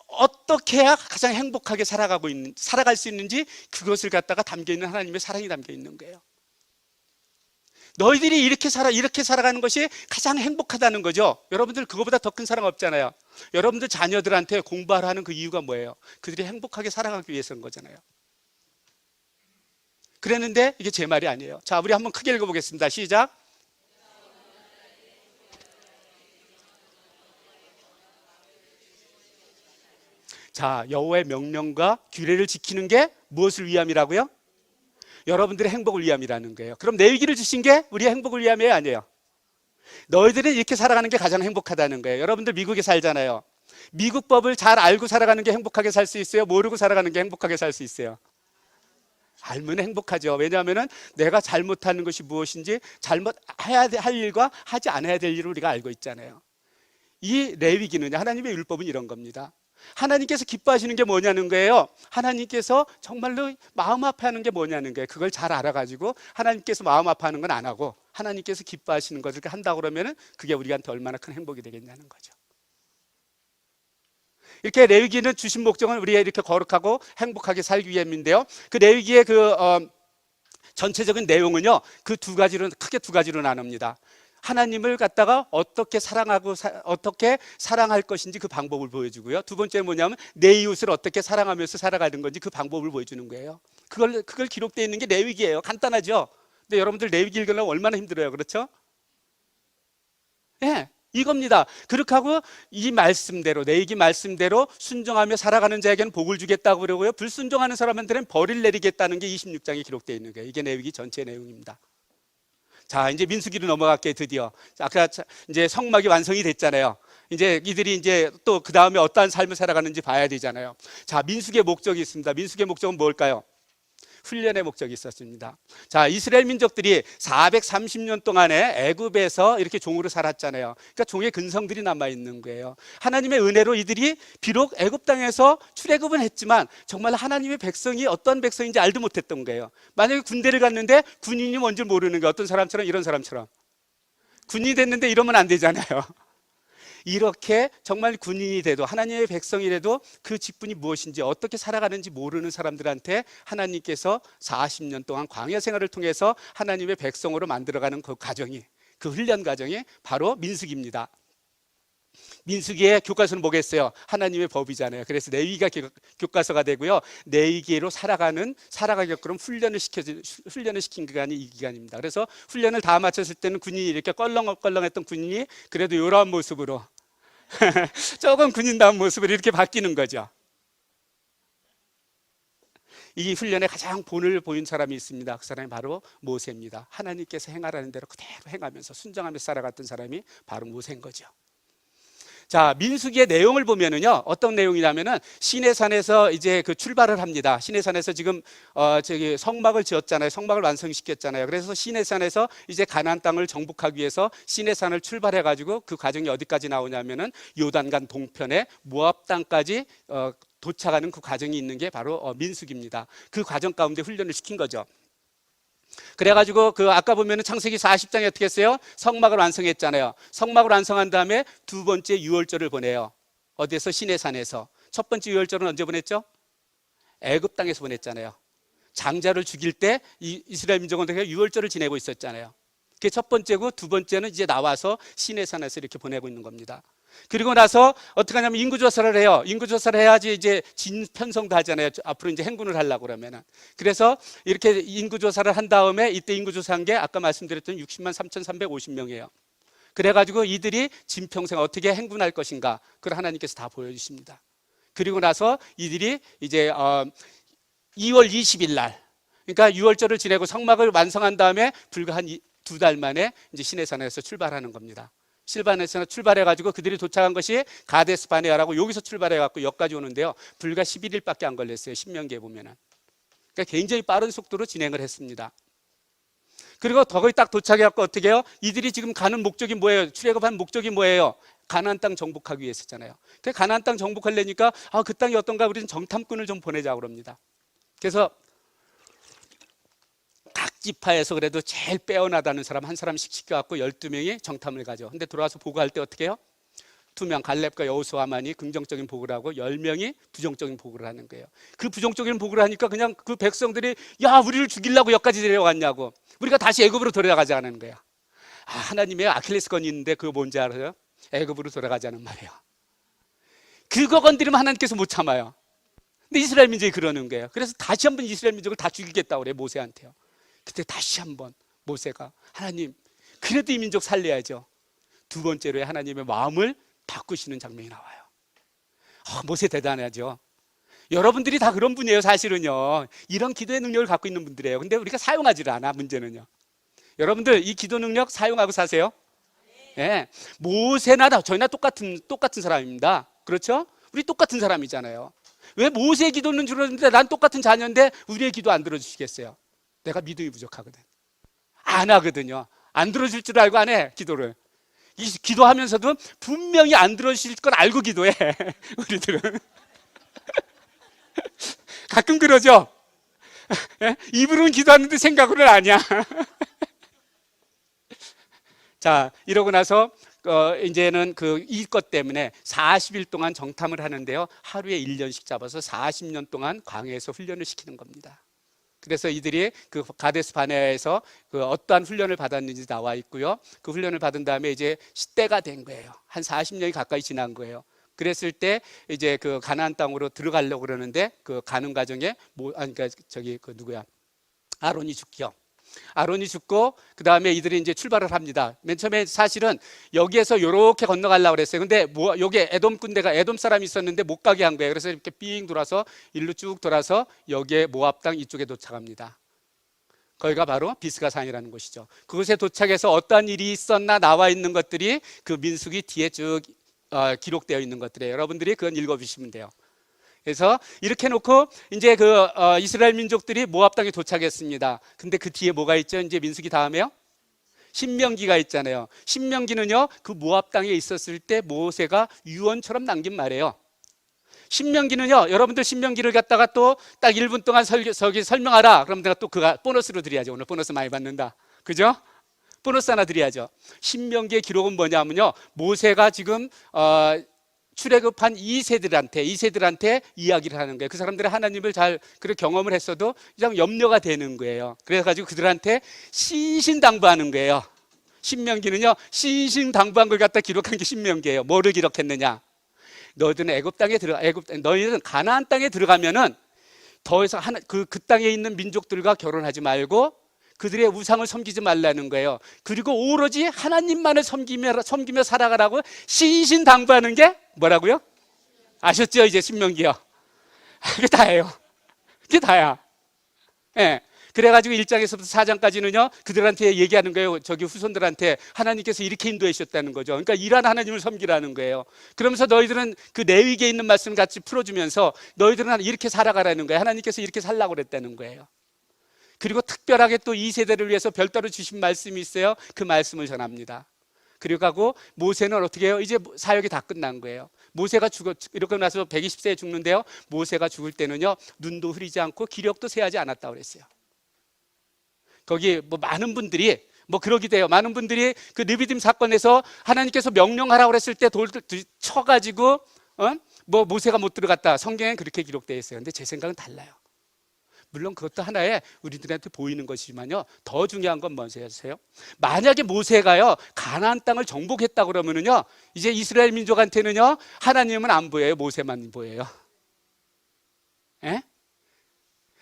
어떻게 해야 가장 행복하게 살아갈 수 있는지 그것을 갖다가 담겨 있는 하나님의 사랑이 담겨 있는 거예요. 너희들이 이렇게 살아가는 것이 가장 행복하다는 거죠. 여러분들 그거보다 더 큰 사랑 없잖아요. 여러분들 자녀들한테 공부하라는 그 이유가 뭐예요? 그들이 행복하게 살아가기 위해서인 거잖아요. 그랬는데 이게 제 말이 아니에요. 자, 우리 한번 크게 읽어보겠습니다. 시작. 자, 여호와의 명령과 규례를 지키는 게 무엇을 위함이라고요? 여러분들의 행복을 위함이라는 거예요. 그럼 레위기를 주신 게 우리의 행복을 위함이에요, 아니에요? 너희들은 이렇게 살아가는 게 가장 행복하다는 거예요. 여러분들 미국에 살잖아요. 미국 법을 잘 알고 살아가는 게 행복하게 살 수 있어요? 모르고 살아가는 게 행복하게 살 수 있어요? 알면 행복하죠. 왜냐하면 내가 잘못하는 것이 무엇인지, 잘못해야 할 일과 하지 않아야 될 일을 우리가 알고 있잖아요. 이 레위기는, 하나님의 율법은 이런 겁니다. 하나님께서 기뻐하시는 게 뭐냐는 거예요. 하나님께서 정말로 마음 아파하는 게 뭐냐는 거예요. 그걸 잘 알아가지고 하나님께서 마음 아파하는 건 안 하고 하나님께서 기뻐하시는 것을 한다고 그러면 그게 우리한테 얼마나 큰 행복이 되겠냐는 거죠. 이렇게 레위기는 주신 목적은 우리가 이렇게 거룩하고 행복하게 살기 위함인데요. 그 레위기의 전체적인 내용은요, 크게 두 가지로 나눕니다. 하나님을 갖다가 어떻게 어떻게 사랑할 것인지 그 방법을 보여주고요. 두 번째는 뭐냐면 내 이웃을 어떻게 사랑하면서 살아가는 건지 그 방법을 보여주는 거예요. 그걸 기록되어 있는 게 레위기예요. 간단하죠. 근데 여러분들 레위기 읽으려면 얼마나 힘들어요, 그렇죠? 예, 이겁니다. 그렇게 하고 이 말씀대로, 레위기 말씀대로 순종하며 살아가는 자에게는 복을 주겠다고 그러고요. 불순종하는 사람한테는 벌을 내리겠다는 게 26장에 기록되어 있는 거예요. 이게 레위기 전체 내용입니다. 자, 이제 민수기로 넘어갈게요. 드디어 아까 이제 성막이 완성이 됐잖아요. 이제 이들이 이제 또 그 다음에 어떠한 삶을 살아가는지 봐야 되잖아요. 자, 민수기의 목적이 있습니다. 민수기의 목적은 뭘까요? 훈련의 목적이 있었습니다. 자, 이스라엘 민족들이 430년 동안에 애굽에서 이렇게 종으로 살았잖아요. 그러니까 종의 근성들이 남아 있는 거예요. 하나님의 은혜로 이들이 비록 애굽 땅에서 출애굽은 했지만 정말 하나님의 백성이 어떤 백성인지 알도 못했던 거예요. 만약에 군대를 갔는데 군인이 뭔지 모르는 거예요. 어떤 사람처럼, 이런 사람처럼 군인이 됐는데 이러면 안 되잖아요. 이렇게 정말 군인이 돼도, 하나님의 백성이 돼도 그 직분이 무엇인지, 어떻게 살아가는지 모르는 사람들한테 하나님께서 40년 동안 광야 생활을 통해서 하나님의 백성으로 만들어가는 그 과정이, 그 훈련 과정이 바로 민수기입니다. 민수기의 교과서는 뭐겠어요? 하나님의 법이잖아요. 그래서 레위기가 교과서가 되고요. 레위기로 살아가게끔 훈련을 시킨 기간이 이 기간입니다. 그래서 훈련을 다 마쳤을 때는 군인이 이렇게 껄렁껄렁했던 군인이 그래도 이러한 모습으로 조금 군인다운 모습으로 이렇게 바뀌는 거죠. 이 훈련에 가장 본을 보인 사람이 있습니다. 그 사람이 바로 모세입니다. 하나님께서 행하라는 대로 그대로 행하면서 순종하면서 살아갔던 사람이 바로 모세인 거죠. 자, 민수기의 내용을 보면은요, 어떤 내용이냐면은 시내산에서 이제 그 출발을 합니다. 시내산에서 지금 성막을 지었잖아요. 성막을 완성시켰잖아요. 그래서 시내산에서 이제 가나안 땅을 정복하기 위해서 시내산을 출발해 가지고 그 과정이 어디까지 나오냐면은 요단강 동편에 모압 땅까지 도착하는 그 과정이 있는 게 바로 민수기입니다. 그 과정 가운데 훈련을 시킨 거죠. 그래가지고 그 아까 보면은 창세기 40장에 어떻게 했어요? 성막을 완성했잖아요. 성막을 완성한 다음에 두 번째 유월절을 보내요. 어디에서? 시내산에서. 첫 번째 유월절은 언제 보냈죠? 애굽 땅에서 보냈잖아요. 장자를 죽일 때 이스라엘 민족은 어떻게 유월절을 지내고 있었잖아요. 그게 첫 번째고, 두 번째는 이제 나와서 시내산에서 이렇게 보내고 있는 겁니다. 그리고 나서 어떻게 하냐면 인구조사를 해요. 인구조사를 해야지 이제 진편성도 하잖아요. 앞으로 이제 행군을 하려고 그러면은. 그래서 이렇게 인구조사를 한 다음에 이때 인구조사한 게 아까 말씀드렸던 60만 3,350명이에요. 그래가지고 이들이 진평생 어떻게 행군할 것인가, 그걸 하나님께서 다 보여주십니다. 그리고 나서 이들이 이제 2월 20일 날, 그러니까 유월절을 지내고 성막을 완성한 다음에 불과 한 2달 만에 이제 시내산에서 출발하는 겁니다. 실반에서 출발해가지고 그들이 도착한 것이 가데스 바네아라고, 여기서 출발해갖고 여기까지 오는데요. 불과 11일밖에 안 걸렸어요. 신명기에 보면은. 그러니까 굉장히 빠른 속도로 진행을 했습니다. 그리고 거기 딱 도착해갖고 어떻게 해요? 이들이 지금 가는 목적이 뭐예요? 출애굽한 목적이 뭐예요? 가나안 땅 정복하기 위해서잖아요. 그래서 가나안 땅 정복하려니까 그 땅이 어떤가, 우리는 정탐꾼을 좀 보내자고 그럽니다. 그래서 각 지파에서 그래도 제일 빼어나다는 사람 한 사람씩 시켜갖고 12명이 정탐을 가죠. 근데 돌아와서 보고할 때 어떻게 해요? 2명 갈렙과 여호수아만이 긍정적인 보고를 하고 10명이 부정적인 보고를 하는 거예요. 그 부정적인 보고를 하니까 그냥 그 백성들이 야, 우리를 죽이려고 여기까지 데려왔냐고, 우리가 다시 애굽으로 돌아가자는 거야. 하나님의 아킬레스건이 있는데 그거 뭔지 알아요? 애굽으로 돌아가자는 말이에요. 그거 건드리면 하나님께서 못 참아요. 근데 이스라엘 민족이 그러는 거예요. 그래서 다시 한번 이스라엘 민족을 다 죽이겠다고 그래요, 모세한테요. 그때 다시 한번 모세가, 하나님 그래도 이 민족 살려야죠. 두 번째로 하나님의 마음을 바꾸시는 장면이 나와요. 모세 대단하죠. 여러분들이 다 그런 분이에요. 사실은요, 이런 기도의 능력을 갖고 있는 분들이에요. 근데 우리가 사용하지를 않아. 문제는요, 여러분들 이 기도 능력 사용하고 사세요. 네. 모세나 저희나 똑같은 사람입니다. 그렇죠? 우리 똑같은 사람이잖아요. 왜 모세의 기도는 줄었는데 난 똑같은 자녀인데 우리의 기도 안 들어주시겠어요? 내가 믿음이 부족하거든. 안 하거든요. 안 들어줄 줄 알고 안 해, 기도를. 기도하면서도 분명히 안 들어주실 걸 알고 기도해. 우리들은 가끔 그러죠. 입으로는 기도하는데 생각으로는 아니야. 자, 이러고 나서 이제는 이것 때문에 40일 동안 정탐을 하는데요, 하루에 1년씩 잡아서 40년 동안 광야에서 훈련을 시키는 겁니다. 그래서 이들이 그 가데스 바네아에서 어떠한 훈련을 받았는지 나와 있고요. 그 훈련을 받은 다음에 이제 시대가 된 거예요. 한 40년이 가까이 지난 거예요. 그랬을 때 이제 그 가나안 땅으로 들어가려고 그러는데 그 가는 과정에 그러니까 누구야? 아론이 죽죠. 아론이 죽고 그 다음에 이들이 이제 출발을 합니다. 맨 처음에 사실은 여기에서 이렇게 건너가려고 그랬어요. 근데 여기에 에돔 군대가, 에돔 사람이 있었는데 못 가게 한 거예요. 그래서 이렇게 삥 돌아서 일로 쭉 돌아서 여기에 모압 땅 이쪽에 도착합니다. 거기가 바로 비스가산이라는 곳이죠. 그곳에 도착해서 어떠한 일이 있었나 나와 있는 것들이 그 민수기 뒤에 쭉 기록되어 있는 것들이에요. 여러분들이 그건 읽어주시면 돼요. 그래서 이렇게 놓고 이제 이스라엘 민족들이 모압 땅에 도착했습니다. 근데 그 뒤에 뭐가 있죠? 이제 민수기 다음에요, 신명기가 있잖아요. 신명기는요, 그 모압 땅에 있었을 때 모세가 유언처럼 남긴 말이에요. 신명기는요, 여러분들 신명기를 갖다가 또 딱 1분 동안 설명하라. 그럼 내가 또 그거 보너스로 드려야죠. 오늘 보너스 많이 받는다. 그죠? 보너스 하나 드려야죠. 신명기의 기록은 뭐냐면요, 모세가 지금 출애굽한 2세들한테 이야기를 하는 거예요. 그 사람들이 하나님을 잘 그렇게 경험을 했어도 그냥 염려가 되는 거예요. 그래가지고 그들한테 신신당부하는 거예요. 신명기는요, 신신당부한 걸 갖다 기록한 게 신명기예요. 뭐를 기록했느냐? 너희들은 너희들은 가나안 땅에 들어가면은 더 이상 그 땅에 있는 민족들과 결혼하지 말고 그들의 우상을 섬기지 말라는 거예요. 그리고 오로지 하나님만을 섬기며 살아가라고 신신당부하는 게 뭐라고요? 아셨죠? 이제 신명기요. 그게 다예요. 그게 다야. 예. 그래가지고 1장에서부터 4장까지는요, 그들한테 얘기하는 거예요. 저기 후손들한테 하나님께서 이렇게 인도해 주셨다는 거죠. 그러니까 일하는 하나님을 섬기라는 거예요. 그러면서 너희들은 그 레위기에 있는 말씀을 같이 풀어주면서 너희들은 이렇게 살아가라는 거예요. 하나님께서 이렇게 살라고 그랬다는 거예요. 그리고 특별하게 또 이 세대를 위해서 별도로 주신 말씀이 있어요. 그 말씀을 전합니다. 그리고 모세는 어떻게 해요? 이제 사역이 다 끝난 거예요. 모세가 이렇게 나서 120세에 죽는데요, 모세가 죽을 때는요, 눈도 흐리지 않고 기력도 쇠하지 않았다고 그랬어요. 거기 뭐 많은 분들이 뭐 그러기도 해요. 많은 분들이 그 르비딤 사건에서 하나님께서 명령하라고 그랬을 때 돌 쳐가지고 뭐 모세가 못 들어갔다. 성경엔 그렇게 기록되어 있어요. 근데 제 생각은 달라요. 물론 그것도 하나의 우리들한테 보이는 것이지만요, 더 중요한 건 뭔지 아세요? 만약에 모세가요 가나안 땅을 정복했다 그러면은요, 이제 이스라엘 민족한테는요 하나님은 안 보여요. 모세만 보여요. 에?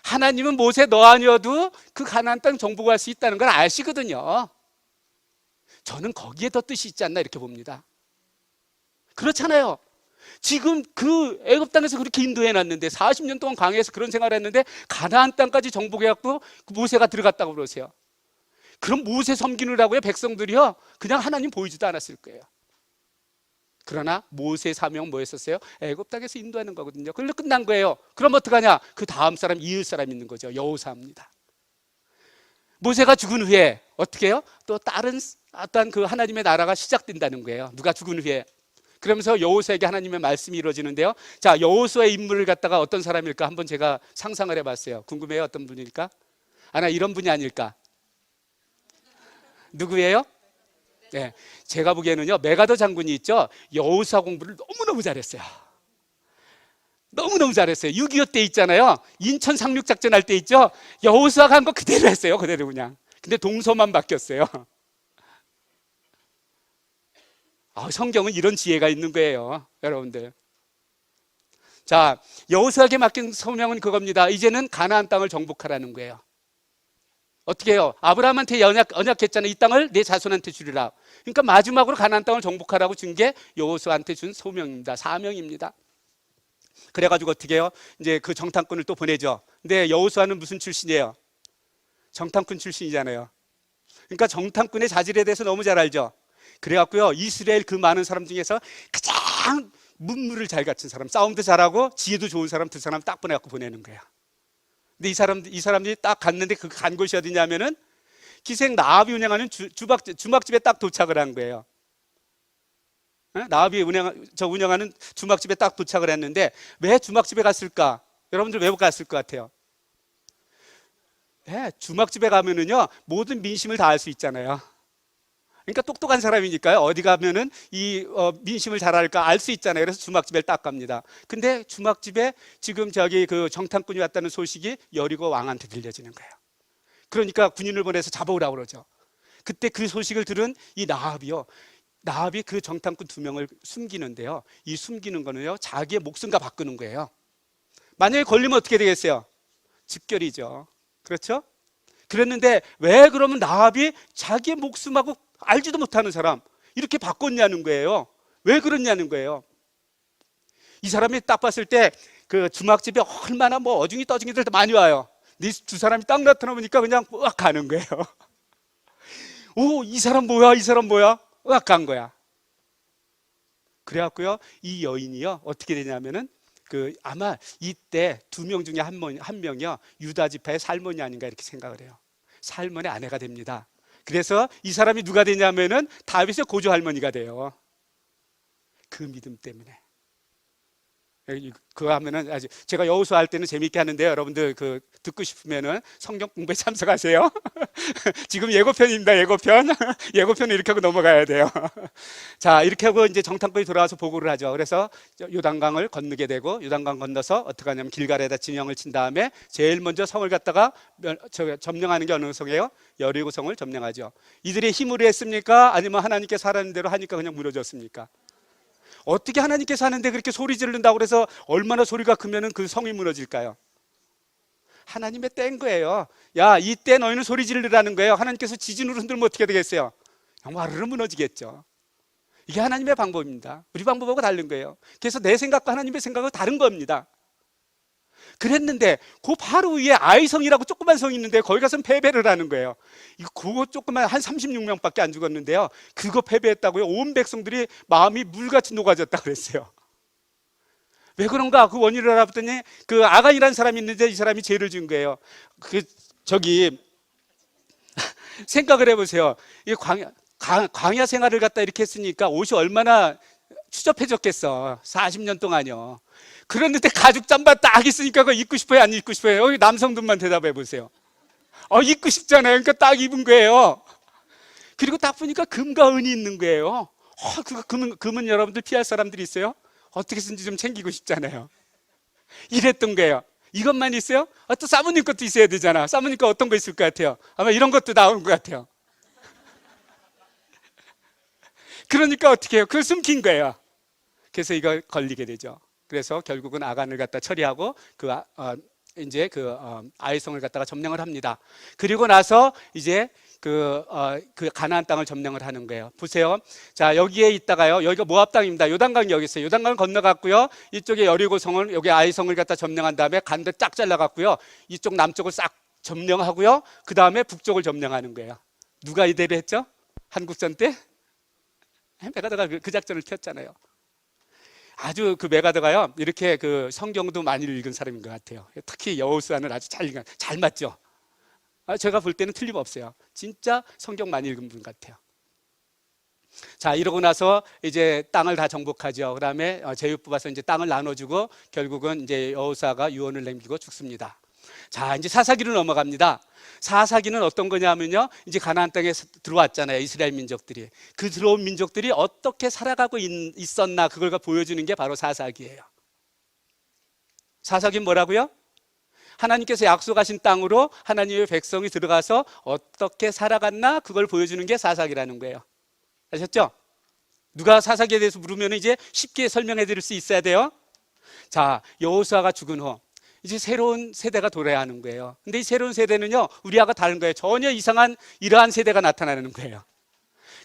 하나님은 모세 너 아니어도 그 가나안 땅 정복할 수 있다는 걸 아시거든요. 저는 거기에 더 뜻이 있지 않나 이렇게 봅니다. 그렇잖아요. 지금 그 애굽 땅에서 그렇게 인도해 놨는데 40년 동안 광야에서 그런 생활을 했는데 가나안 땅까지 정복해 갖고 그 모세가 들어갔다고 그러세요. 그럼 모세 섬기느라고요 백성들이요 그냥 하나님 보이지도 않았을 거예요. 그러나 모세 사명 뭐였었어요? 애굽 땅에서 인도하는 거거든요. 그걸로 끝난 거예요. 그럼 어떡하냐? 그 다음 사람, 이을 사람 있는 거죠. 여호수아입니다. 모세가 죽은 후에 어떻게 해요? 또 다른 어떤 그 하나님의 나라가 시작된다는 거예요. 누가 죽은 후에. 그러면서 여호수아에게 하나님의 말씀이 이루어지는데요. 자, 여호수아의 인물을 갖다가 어떤 사람일까 한번 제가 상상을 해봤어요. 궁금해요? 어떤 분일까? 아나 이런 분이 아닐까? 누구예요? 네, 제가 보기에는요 메가더 장군이 있죠. 여호수아 공부를 너무너무 잘했어요. 너무너무 잘했어요. 6.25 때 있잖아요. 인천 상륙작전 할 때 있죠. 여호수아가 한 거 그대로 했어요. 그대로 그냥. 근데 동서만 바뀌었어요. 성경은 이런 지혜가 있는 거예요, 여러분들. 자, 여호수아에게 맡긴 소명은 그겁니다. 이제는 가나안 땅을 정복하라는 거예요. 어떻게 해요? 아브라함한테 언약했잖아요. 이 땅을 내 자손한테 주리라. 그러니까 마지막으로 가나안 땅을 정복하라고 준 게 여호수아한테 준 소명입니다. 사명입니다. 그래가지고 어떻게 해요? 이제 그 정탐꾼을 또 보내죠. 근데 여호수아는 무슨 출신이에요? 정탐꾼 출신이잖아요. 그러니까 정탐꾼의 자질에 대해서 너무 잘 알죠. 그래갖고요 이스라엘 그 많은 사람 중에서 가장 문무를 잘 갖춘 사람, 싸움도 잘하고 지혜도 좋은 사람 두 사람 딱 보내갖고 보내는 거예요. 근데 이 사람들이 딱 갔는데 그 간 곳이 어디냐면은 기생 나압이 운영하는 주막집에 딱 도착을 한 거예요. 나압이 운영하는 주막집에 딱 도착을 했는데 왜 주막집에 갔을까? 여러분들 왜 갔을 것 같아요? 네, 주막집에 가면은요 모든 민심을 다 알 수 있잖아요. 그러니까 똑똑한 사람이니까요 어디 가면은 이 민심을 잘 알까 알 수 있잖아요. 그래서 주막집에 딱 갑니다. 근데 주막집에 지금 저기 그 정탐꾼이 왔다는 소식이 여리고 왕한테 들려지는 거예요. 그러니까 군인을 보내서 잡아오라고 그러죠. 그때 그 소식을 들은 이 나압이 그 정탐꾼 2명을 숨기는데요, 이 숨기는 거는요 자기의 목숨과 바꾸는 거예요. 만약에 걸리면 어떻게 되겠어요? 즉결이죠. 그렇죠? 그랬는데 왜 그러면 나압이 자기의 목숨하고 알지도 못하는 사람 이렇게 바꿨냐는 거예요. 왜 그러냐는 거예요. 이 사람이 딱 봤을 때 그 주막집에 얼마나 뭐 어중이 떠중이들 많이 와요. 이 두 사람이 딱 나타나보니까 그냥 으악 가는 거예요. 오, 이 사람 뭐야? 이 사람 뭐야? 으악 간 거야. 그래갖고요 이 여인이요 어떻게 되냐면은 그 아마 이때 2명 중에 한 명이요 유다 지파의 살몬이 아닌가 이렇게 생각을 해요. 살몬의 아내가 됩니다. 그래서 이 사람이 누가 되냐면은 다윗의 고조 할머니가 돼요. 그 믿음 때문에. 그거 하면은 아주 제가 여호수아 할 때는 재미있게 하는데요. 여러분들 그 듣고 싶으면은 성경 공부에 참석하세요. 지금 예고편입니다. 예고편은 이렇게 하고 넘어가야 돼요. 자, 이렇게 하고 이제 정탐꾼이 돌아와서 보고를 하죠. 그래서 요단강을 건너게 되고 요단강 건너서 어떻게 하냐면 길갈에다 진영을 친 다음에 제일 먼저 성을 갖다가 점령하는 게 어느 성이에요? 여리고 성을 점령하죠. 이들의 힘으로 했습니까? 아니면 하나님께서 하라는 대로 하니까 그냥 무너졌습니까? 어떻게 하나님께서 하는데 그렇게 소리 지른다고 그래서 얼마나 소리가 크면은 그 성이 무너질까요? 하나님의 때인 거예요. 야, 이때 너희는 소리 지르라는 거예요. 하나님께서 지진으로 흔들면 어떻게 되겠어요? 와르르 무너지겠죠. 이게 하나님의 방법입니다. 우리 방법하고 다른 거예요. 그래서 내 생각과 하나님의 생각은 다른 겁니다. 그랬는데 그 바로 위에 아이성이라고 조그만 성이 있는데 거기 가서는 패배를 하는 거예요. 그거 조그만 한 36명밖에 안 죽었는데요 그거 패배했다고요 온 백성들이 마음이 물같이 녹아졌다 그랬어요. 왜 그런가 그 원인을 알아봤더니 그 아간이라는 사람이 있는데 이 사람이 죄를 지은 거예요. 생각을 해보세요. 이 광야 생활을 갖다 이렇게 했으니까 옷이 얼마나 추접해졌겠어. 40년 동안요. 그런데 가죽 잠바 딱 있으니까 그거 입고 싶어요? 안 입고 싶어요? 여기 남성들만 대답해 보세요. 입고 싶잖아요. 그러니까 딱 입은 거예요. 그리고 딱 보니까 금과 은이 있는 거예요. 그거 금은 여러분들 피할 사람들이 있어요? 어떻게든지 좀 챙기고 싶잖아요. 이랬던 거예요. 이것만 있어요? 또 사모님 것도 있어야 되잖아. 사모님 거 어떤 거 있을 것 같아요? 아마 이런 것도 나오는 것 같아요. 그러니까 어떻게 해요? 그걸 숨긴 거예요. 그래서 이걸 걸리게 되죠. 그래서 결국은 아간을 갖다 처리하고 이제 아이성을 갖다가 점령을 합니다. 그리고 나서 이제 그 가나안 땅을 점령을 하는 거예요. 보세요. 자, 여기에 있다가요. 여기가 모압 땅입니다. 요단강이 여기 있어요. 요단강을 건너갔고요. 이쪽에 여리고성을, 여기 아이성을 갖다 점령한 다음에 간도 쫙 잘라갔고요. 이쪽 남쪽을 싹 점령하고요. 그 다음에 북쪽을 점령하는 거예요. 누가 이대로 했죠? 한국전 때? 메가더가 그 작전을 켰잖아요. 아주 그 메가더가요, 이렇게 그 성경도 많이 읽은 사람인 것 같아요. 특히 여호수아는 아주 잘 맞죠? 제가 볼 때는 틀림없어요. 진짜 성경 많이 읽은 분 같아요. 자, 이러고 나서 이제 땅을 다 정복하죠. 그 다음에 제후 뽑아서 이제 땅을 나눠주고 결국은 이제 여호수아가 유언을 남기고 죽습니다. 자, 이제 사사기로 넘어갑니다. 사사기는 어떤 거냐면요, 이제 가나안 땅에 들어왔잖아요. 이스라엘 민족들이. 그 들어온 민족들이 어떻게 살아가고 있었나, 그걸 보여주는 게 바로 사사기예요. 사사기는 뭐라고요? 하나님께서 약속하신 땅으로 하나님의 백성이 들어가서 어떻게 살아갔나, 그걸 보여주는 게 사사기라는 거예요. 아셨죠? 누가 사사기에 대해서 물으면 이제 쉽게 설명해 드릴 수 있어야 돼요. 자, 여호수아가 죽은 후 이제 새로운 세대가 돌아야 하는 거예요. 근데 이 새로운 세대는요, 우리하고 다른 거예요. 전혀 이상한 이러한 세대가 나타나는 거예요.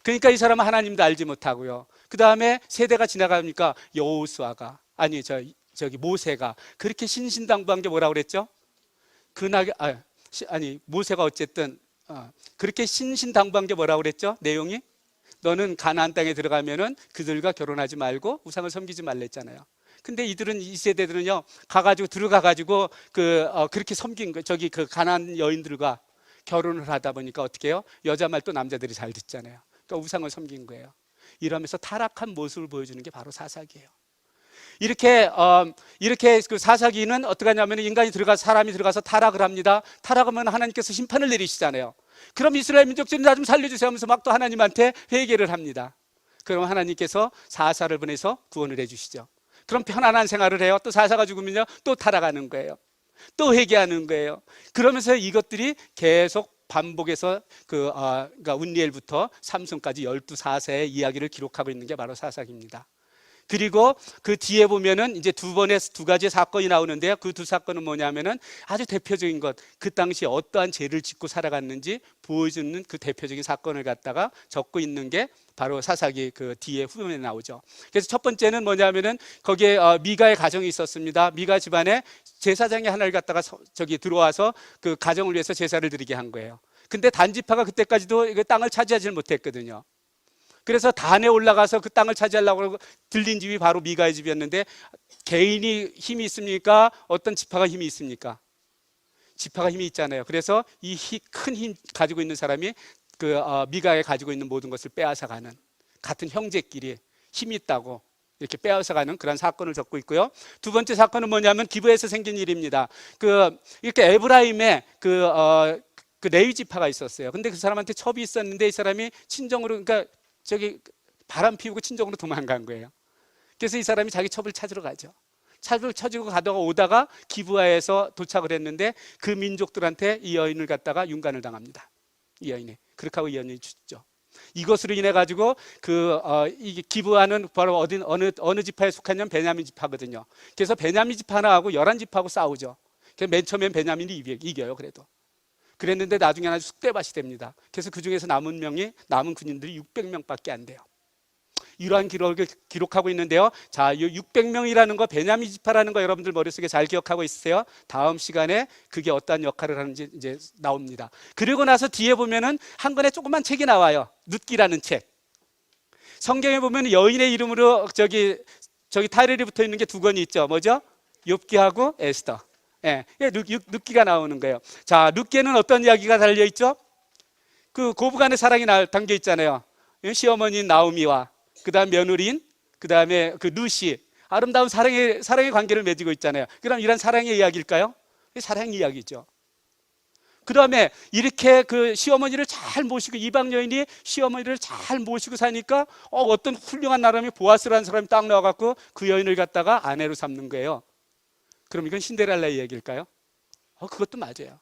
그러니까 이 사람은 하나님도 알지 못하고요. 그 다음에 세대가 지나가니까 여호수아가, 저기 모세가 그렇게 신신당부한 게 뭐라고 그랬죠? 모세가 어쨌든 그렇게 신신당부한 게 뭐라고 그랬죠? 내용이, 너는 가나안 땅에 들어가면은 그들과 결혼하지 말고 우상을 섬기지 말랬잖아요. 근데 이 세대들은요, 들어가가지고 그렇게 섬긴 거, 그 가나안 여인들과 결혼을 하다 보니까 어떻게 해요? 여자 말 또 남자들이 잘 듣잖아요. 그러니까 우상을 섬긴 거예요. 이러면서 타락한 모습을 보여주는 게 바로 사사기예요. 이렇게 그 사사기는 어떻게 하냐면 사람이 들어가서 타락을 합니다. 타락하면 하나님께서 심판을 내리시잖아요. 그럼 이스라엘 민족들이 나 좀 살려주세요 하면서 막 또 하나님한테 회개를 합니다. 그럼 하나님께서 사사를 보내서 구원을 해주시죠. 그럼 편안한 생활을 해요. 또 사사가 죽으면요, 또 타락하는 거예요. 또 회개하는 거예요. 그러면서 이것들이 계속 반복해서 그러니까 운니엘부터 삼손까지 12사세의 이야기를 기록하고 있는 게 바로 사사기입니다. 그리고 그 뒤에 보면은 이제 두 가지 사건이 나오는데요. 그 두 사건은 뭐냐면은 아주 대표적인 것, 그 당시 어떠한 죄를 짓고 살아갔는지 보여주는 그 대표적인 사건을 갖다가 적고 있는 게 바로 사사기 그 뒤에 후면에 나오죠. 그래서 첫 번째는 뭐냐면은 거기에 미가의 가정이 있었습니다. 미가 집안에 제사장이 하나를 갖다가 들어와서 그 가정을 위해서 제사를 드리게 한 거예요. 근데 단지파가 그때까지도 그 땅을 차지하지 못했거든요. 그래서 단에 올라가서 그 땅을 차지하려고 하고 들린 집이 바로 미가의 집이었는데, 개인이 힘이 있습니까? 어떤 지파가 힘이 있습니까? 지파가 힘이 있잖아요. 그래서 이 큰 힘 가지고 있는 사람이 미가에 가지고 있는 모든 것을 빼앗아가는, 같은 형제끼리 힘이 있다고 이렇게 빼앗아가는 그런 사건을 적고 있고요. 두 번째 사건은 뭐냐면 기브에서 생긴 일입니다. 이렇게 에브라임에 그 레위 지파가 있었어요. 근데 그 사람한테 첩이 있었는데 이 사람이 친정으로, 그러니까 바람 피우고 친정으로 도망간 거예요. 그래서 이 사람이 자기 첩을 찾으러 가죠. 첩을 찾으고 오다가 기브아에서 도착을 했는데 그 민족들한테 이 여인을 갖다가 윤관을 당합니다. 이 여인이. 그렇게 하고 이 여인이 죽죠. 이것으로 인해 가지고 이 기브아는 바로 어느 지파에 속하냐면 베냐민 지파거든요. 그래서 베냐민 지파 하나하고 11지파하고 싸우죠. 그래서 맨 처음엔 베냐민이 이겨요. 그랬는데 나중에 아주 쑥대밭이 됩니다. 그래서 그 중에서 남은 군인들이 600명밖에 안 돼요. 이러한 기록을 기록하고 있는데요. 자, 이 600명이라는 거, 베냐민 지파라는 거 여러분들 머릿속에 잘 기억하고 있으세요? 다음 시간에 그게 어떤 역할을 하는지 이제 나옵니다. 그리고 나서 뒤에 보면은 한 권의 조그만 책이 나와요. 룻기라는 책. 성경에 보면 여인의 이름으로 저기 타이틀이 붙어 있는 게 두 권이 있죠. 뭐죠? 욥기하고 에스더. 룻기가 나오는 거예요. 자, 룻기에는 어떤 이야기가 달려 있죠? 그 고부간의 사랑이 담겨 있잖아요. 시어머니인 나오미와 그다음 며느리인 그다음에 그 룻이 아름다운 사랑의 관계를 맺고 있잖아요. 그럼 이런 사랑의 이야기일까요? 사랑 이야기죠. 그다음에 이렇게 그 시어머니를 잘 모시고, 이방 여인이 시어머니를 잘 모시고 사니까 어떤 훌륭한 사람이, 보아스라는 사람이 딱 나와갖고 그 여인을 갖다가 아내로 삼는 거예요. 그럼 이건 신데렐라의 얘기일까요? 그것도 맞아요.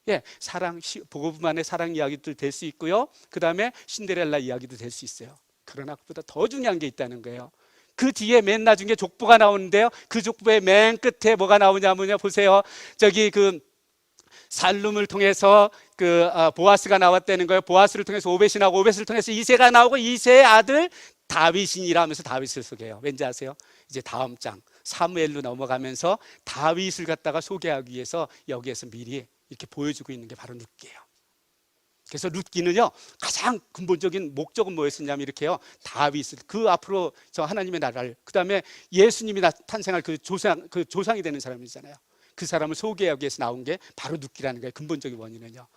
예, 사랑, 보고부만의 사랑 이야기도 될 수 있고요. 그 다음에 신데렐라 이야기도 될 수 있어요. 그러나 그보다 더 중요한 게 있다는 거예요. 그 뒤에 맨 나중에 족보가 나오는데요. 그 족보의 맨 끝에 뭐가 나오냐면요, 보세요. 저기 그 살룸을 통해서 보아스가 나왔다는 거예요. 보아스를 통해서 오벳이 나오고, 오벳을 통해서 이새가 나오고, 이새의 아들 다윗이니라 하면서 다윗을 소개해요. 왠지 아세요? 이제 다음 장 사무엘로 넘어가면서 다윗을 갖다가 소개하기 위해서 여기에서 미리 이렇게 보여주고 있는 게 바로 룻기예요. 그래서 룻기는요, 가장 근본적인 목적은 뭐였었냐면 이렇게요, 다윗을, 그 앞으로 저 하나님의 나라를, 그 다음에 예수님이 탄생할 그 조상이 되는 사람이잖아요. 그 사람을 소개하기 위해서 나온 게 바로 룻기라는 거예요. 근본적인 원인은요.